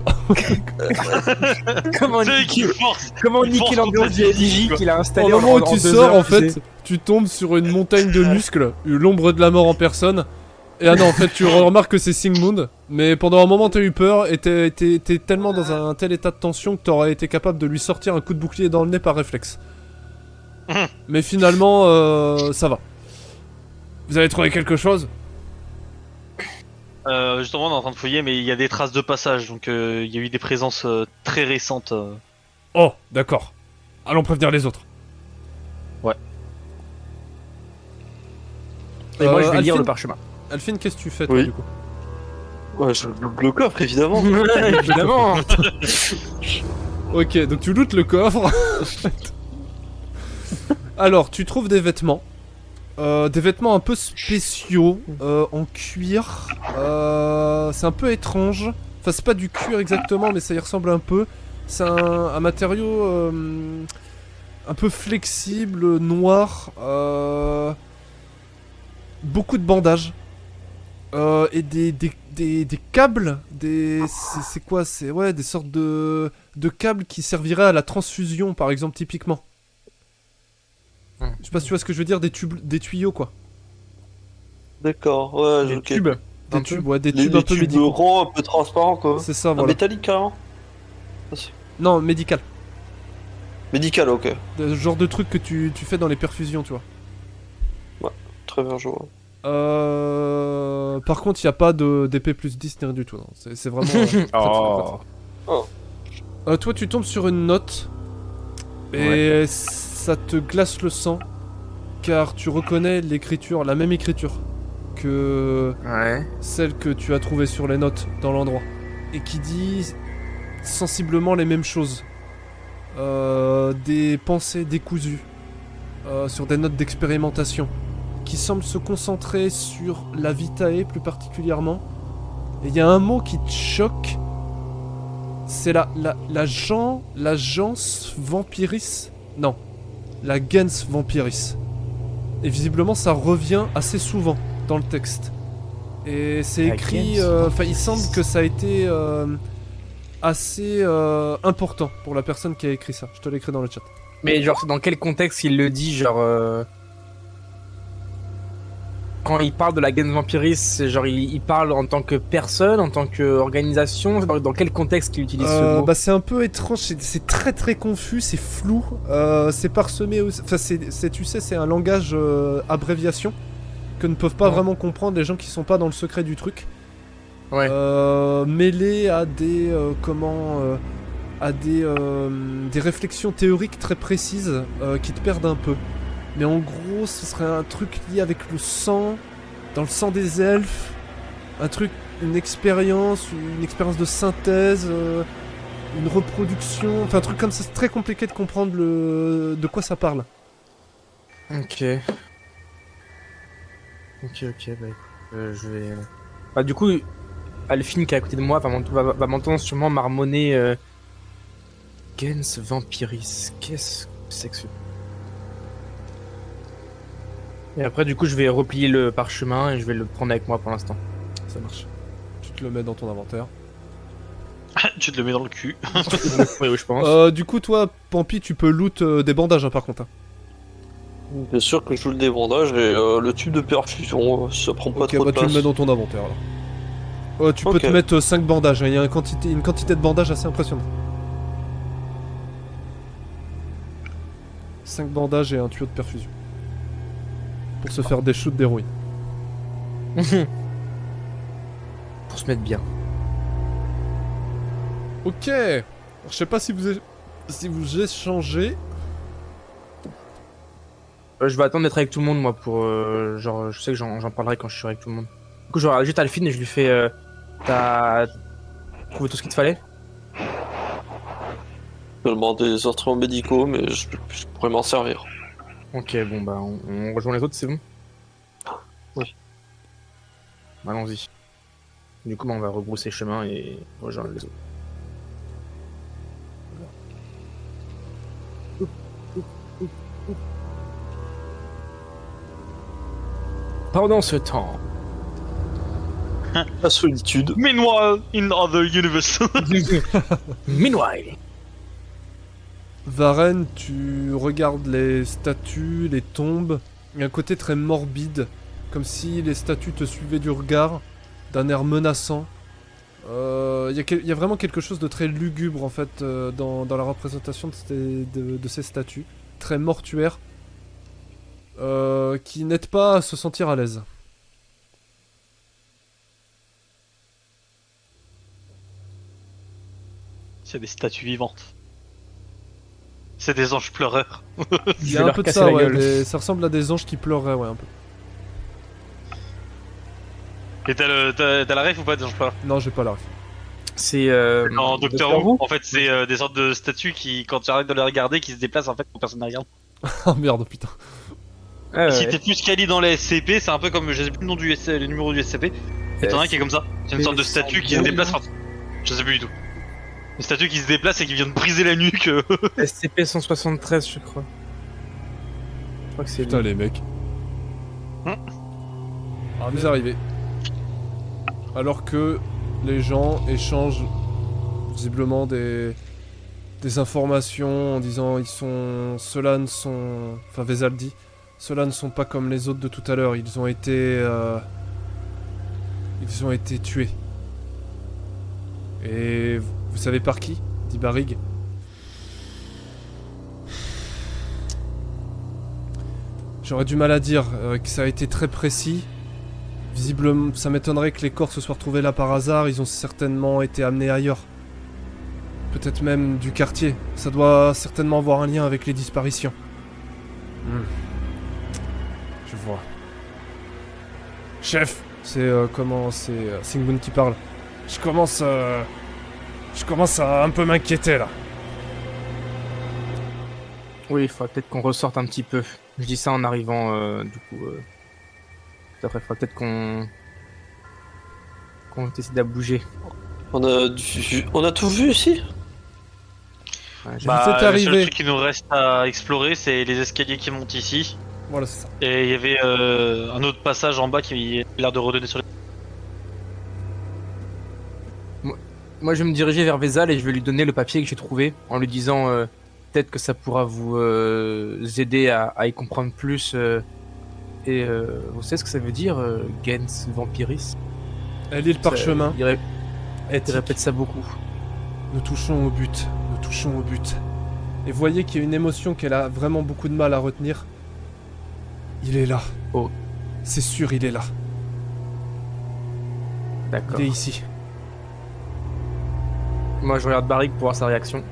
Comment C'est qui force. comment niquer l'ambiance du LJ qu'il a Au installé moment où en tu 2 sors, heures, en tu fait, sais. tu tombes sur une montagne de muscles, l'ombre de la mort en personne. Et ah non, en fait, tu remarques que c'est Sigmund. Mais pendant un moment, t'as eu peur et t'es tellement dans un tel état de tension que t'aurais été capable de lui sortir un coup de bouclier dans le nez par réflexe. Mais finalement, ça va. Vous avez trouvé quelque chose? Justement, on est en train de fouiller, mais il y a des traces de passage, donc il y a eu des présences très récentes. Oh, d'accord. Allons prévenir les autres. Et moi, je vais lire Alphine- le parchemin. Alphine, qu'est-ce que tu fais, toi, Oui. du coup? Ouais, je loupe le coffre, évidemment. Évidemment. Ok, donc tu lootes le coffre. Alors, tu trouves des vêtements. Des vêtements un peu spéciaux, en cuir. C'est un peu étrange. Enfin, c'est pas du cuir exactement, mais ça y ressemble un peu. C'est un matériau un peu flexible, noir. Beaucoup de bandages. Et des câbles. C'est quoi? C'est ouais, des sortes de câbles qui serviraient à la transfusion, par exemple, typiquement. Je sais pas si tu vois ce que je veux dire, des tuyaux quoi. D'accord, ouais, Des ok. tubes. Des Un tubes, peu. ouais, des Les, tubes un les peu tubes médicaux. ronds, un peu transparents, quoi. C'est ça, Un voilà. métallique, carrément. Non, médical. Médical, ok. Le genre de truc que tu fais dans les perfusions, tu vois. Très bien, je vois. Par contre, il n'y a pas d'épée plus 10 ni rien du tout. Non. C'est vraiment. très Oh. toi, tu tombes sur une note. Et ça te glace le sang. Car tu reconnais l'écriture, la même écriture que Ouais. celle que tu as trouvée sur les notes dans l'endroit. Et qui dit sensiblement les mêmes choses. Des pensées décousues. Sur des notes d'expérimentation. Qui semblent se concentrer sur la Vitae plus particulièrement. Et il y a un mot qui te choque. C'est l'agence Vampiris. Non. La gens Vampiris. Et visiblement ça revient assez souvent dans le texte. Et c'est La écrit... gens Enfin il semble que ça a été assez important pour la personne qui a écrit ça. Je te l'écris dans le chat. Mais genre, c'est dans quel contexte il le dit, genre... Quand il parle de la Gens Vampiris, c'est genre il parle en tant que personne, en tant qu'organisation, dans quel contexte il utilise ce mot? Bah c'est un peu étrange, c'est très très confus, c'est flou, c'est parsemé, enfin tu sais c'est un langage abréviation que ne peuvent pas Ouais. vraiment comprendre les gens qui sont pas dans le secret du truc, Ouais. mêlé à des des réflexions théoriques très précises qui te perdent un peu. Mais en gros, ce serait un truc lié avec le sang, dans le sang des elfes, un truc, une expérience de synthèse, une reproduction, enfin un truc comme ça, c'est très compliqué de comprendre de quoi ça parle. Ok. Ok, bah écoute, je vais... Bah du coup, Alphine qui est à côté de moi va m'entendre sûrement marmonner... Gens Vampiris, qu'est-ce que c'est que ce... Et après du coup je vais replier le parchemin et je vais le prendre avec moi pour l'instant. Ça marche. Tu te le mets dans ton inventaire. Tu te le mets dans le cul. Oui, je pense. Du coup, toi, Pampi, tu peux loot des bandages, hein, par contre. Hein. Bien sûr que je joue le débandage et le tube de perfusion, ça prend pas Ok, trop bah de tu le place. mets dans ton inventaire alors. Tu peux Ok. te mettre 5 bandages, hein. Il y a une quantité de bandages assez impressionnante. 5 bandages et un tuyau de perfusion. Pour se faire des shoots d'héroïne. Pour se mettre bien. Ok. Alors, je sais pas si vous échangez. Je vais attendre d'être avec tout le monde moi pour... genre je sais que j'en parlerai quand je serai avec tout le monde. Du coup je regarde juste Alphine et je lui fais... T'as trouvé tout ce qu'il te fallait? Seulement des instruments médicaux, mais je pourrais m'en servir. Ok, bon bah on rejoint les autres, c'est bon? Oui. Allons-y. Du coup bah, on va rebrousser chemin et rejoindre les autres. Pendant ce temps, La solitude. Meanwhile, in other universe. meanwhile, Varenne, tu regardes les statues, les tombes. Il y a un côté très morbide, comme si les statues te suivaient du regard, d'un air menaçant. Il y a vraiment quelque chose de très lugubre en fait dans la représentation de ces statues, très mortuaire, qui n'aide pas à se sentir à l'aise. C'est des statues vivantes. C'est des anges pleureurs. Il y je a vais un leur peu de casser ça, la ouais, gueule. ça ressemble à des anges qui pleureraient, ouais, un peu. Et t'as la ref ou pas des anges pleureurs? Non, j'ai pas la ref. C'est En Doctor Doctor Who, Who. en fait, c'est des sortes de statues qui, quand tu arrêtes de les regarder, qui se déplacent en fait quand personne ne regarde. Oh merde, putain. Ah, Et si ouais. t'es plus quali dans les SCP, c'est un peu comme, je sais plus le nom du le numéro du SCP, et t'en as un qui est comme ça. C'est une sorte de statue qui se déplace. Enfin, je sais plus du tout. Une statue qui se déplace et qui vient de briser la nuque. SCP-173, je crois. Je crois que c'est Putain, lui. les mecs. Hein Vous arrivez. Alors que les gens échangent visiblement des informations en disant ceux-là ne sont, enfin Vézal dit, ceux-là ne sont pas comme les autres de tout à l'heure. Ils ont été tués. Et vous savez par qui? Dit Barrig. J'aurais du mal à dire que ça a été très précis. Visiblement, ça m'étonnerait que les corps se soient retrouvés là par hasard. Ils ont certainement été amenés ailleurs. Peut-être même du quartier. Ça doit certainement avoir un lien avec les disparitions. Je vois. Chef, c'est Singbun qui parle. Je commence à un peu m'inquiéter là. Oui, il faudrait peut-être qu'on ressorte un petit peu. Je dis ça en arrivant, du coup. Après, il faudrait peut-être qu'on décide à bouger. On a tout vu ici? Ouais, êtes j'ai- Bah, Le seul arrivé. truc qui nous reste à explorer, c'est les escaliers qui montent ici. Voilà, c'est ça. Et il y avait un autre passage en bas qui a l'air de redonner sur les... Moi, je vais me diriger vers Vézal et je vais lui donner le papier que j'ai trouvé en lui disant peut-être que ça pourra vous aider à y comprendre plus. Vous savez ce que ça veut dire, Gens Vampiris? Elle lit le parchemin. Il Éthique. répète ça beaucoup. Nous touchons au but. Nous touchons au but. Et voyez qu'il y a une émotion qu'elle a vraiment beaucoup de mal à retenir. Il est là. Oh. C'est sûr, il est là. D'accord. Il est ici. Moi, je regarde Barrick pour voir sa réaction.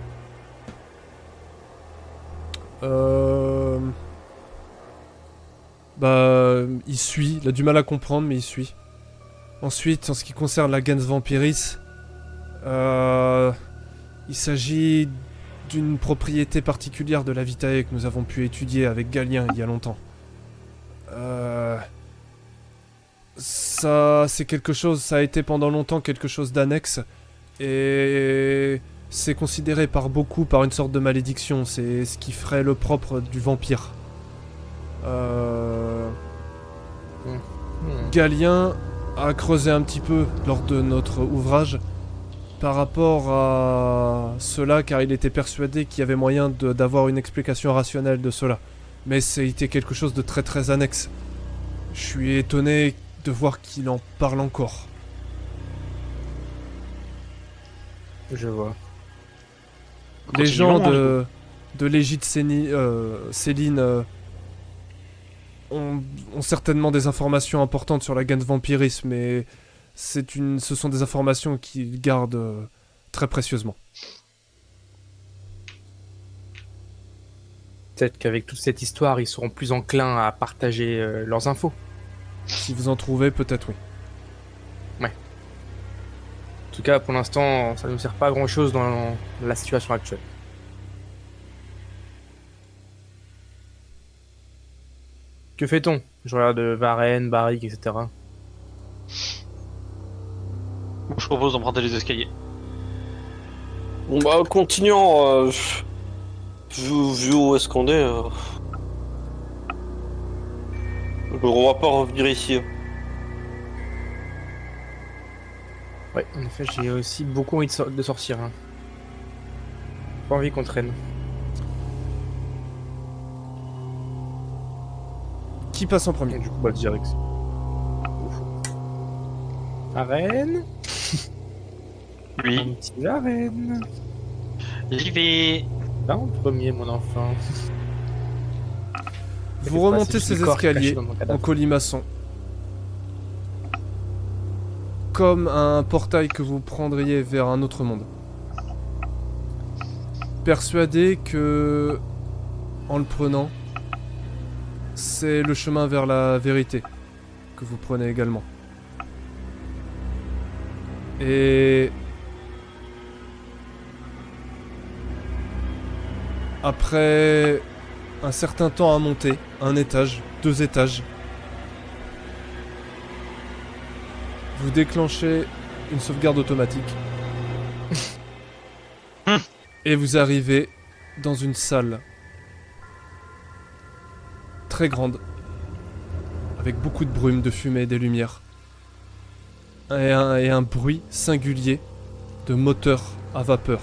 Il suit. Il a du mal à comprendre, mais il suit. Ensuite, en ce qui concerne la Gens Vampiris, il s'agit d'une propriété particulière de la Vitae que nous avons pu étudier avec Galien il y a longtemps. Ça, c'est quelque chose, ça a été pendant longtemps quelque chose d'annexe, et c'est considéré par beaucoup par une sorte de malédiction, c'est ce qui ferait le propre du vampire. Galien a creusé un petit peu lors de notre ouvrage par rapport à cela, car il était persuadé qu'il y avait moyen d'avoir une explication rationnelle de cela. Mais c'était quelque chose de très très annexe. Je suis étonné de voir qu'il en parle encore. Je vois. Les gens Continuons, de l'égide Céline ont certainement des informations importantes sur la Gens Vampiris, mais ce sont des informations qu'ils gardent très précieusement. Peut-être qu'avec toute cette histoire, ils seront plus enclins à partager leurs infos. Si vous en trouvez, peut-être oui. En tout cas, pour l'instant, ça ne nous sert pas à grand-chose dans la situation actuelle. Que fait-on? Je regarde Varenne, Barrick, etc. Je propose d'emprunter les escaliers. Bon bah continuons. Vu où est-ce qu'on est. on va pas revenir ici. Ouais, en effet, j'ai aussi beaucoup envie de sortir. Hein. Pas envie qu'on traîne. Qui passe en premier? Du coup, bah, direct. Arène. Oui, Un petit arène. j'y vais. Là, en premier, mon enfant. Vous remontez ces escaliers en colimaçon. Comme un portail que vous prendriez vers un autre monde. Persuadé que, en le prenant, c'est le chemin vers la vérité que vous prenez également. Et après un certain temps à monter, un étage, 2 étages, vous déclenchez une sauvegarde automatique. Et vous arrivez dans une salle très grande, avec beaucoup de brume, de fumée, des lumières. Et un bruit singulier de moteur à vapeur.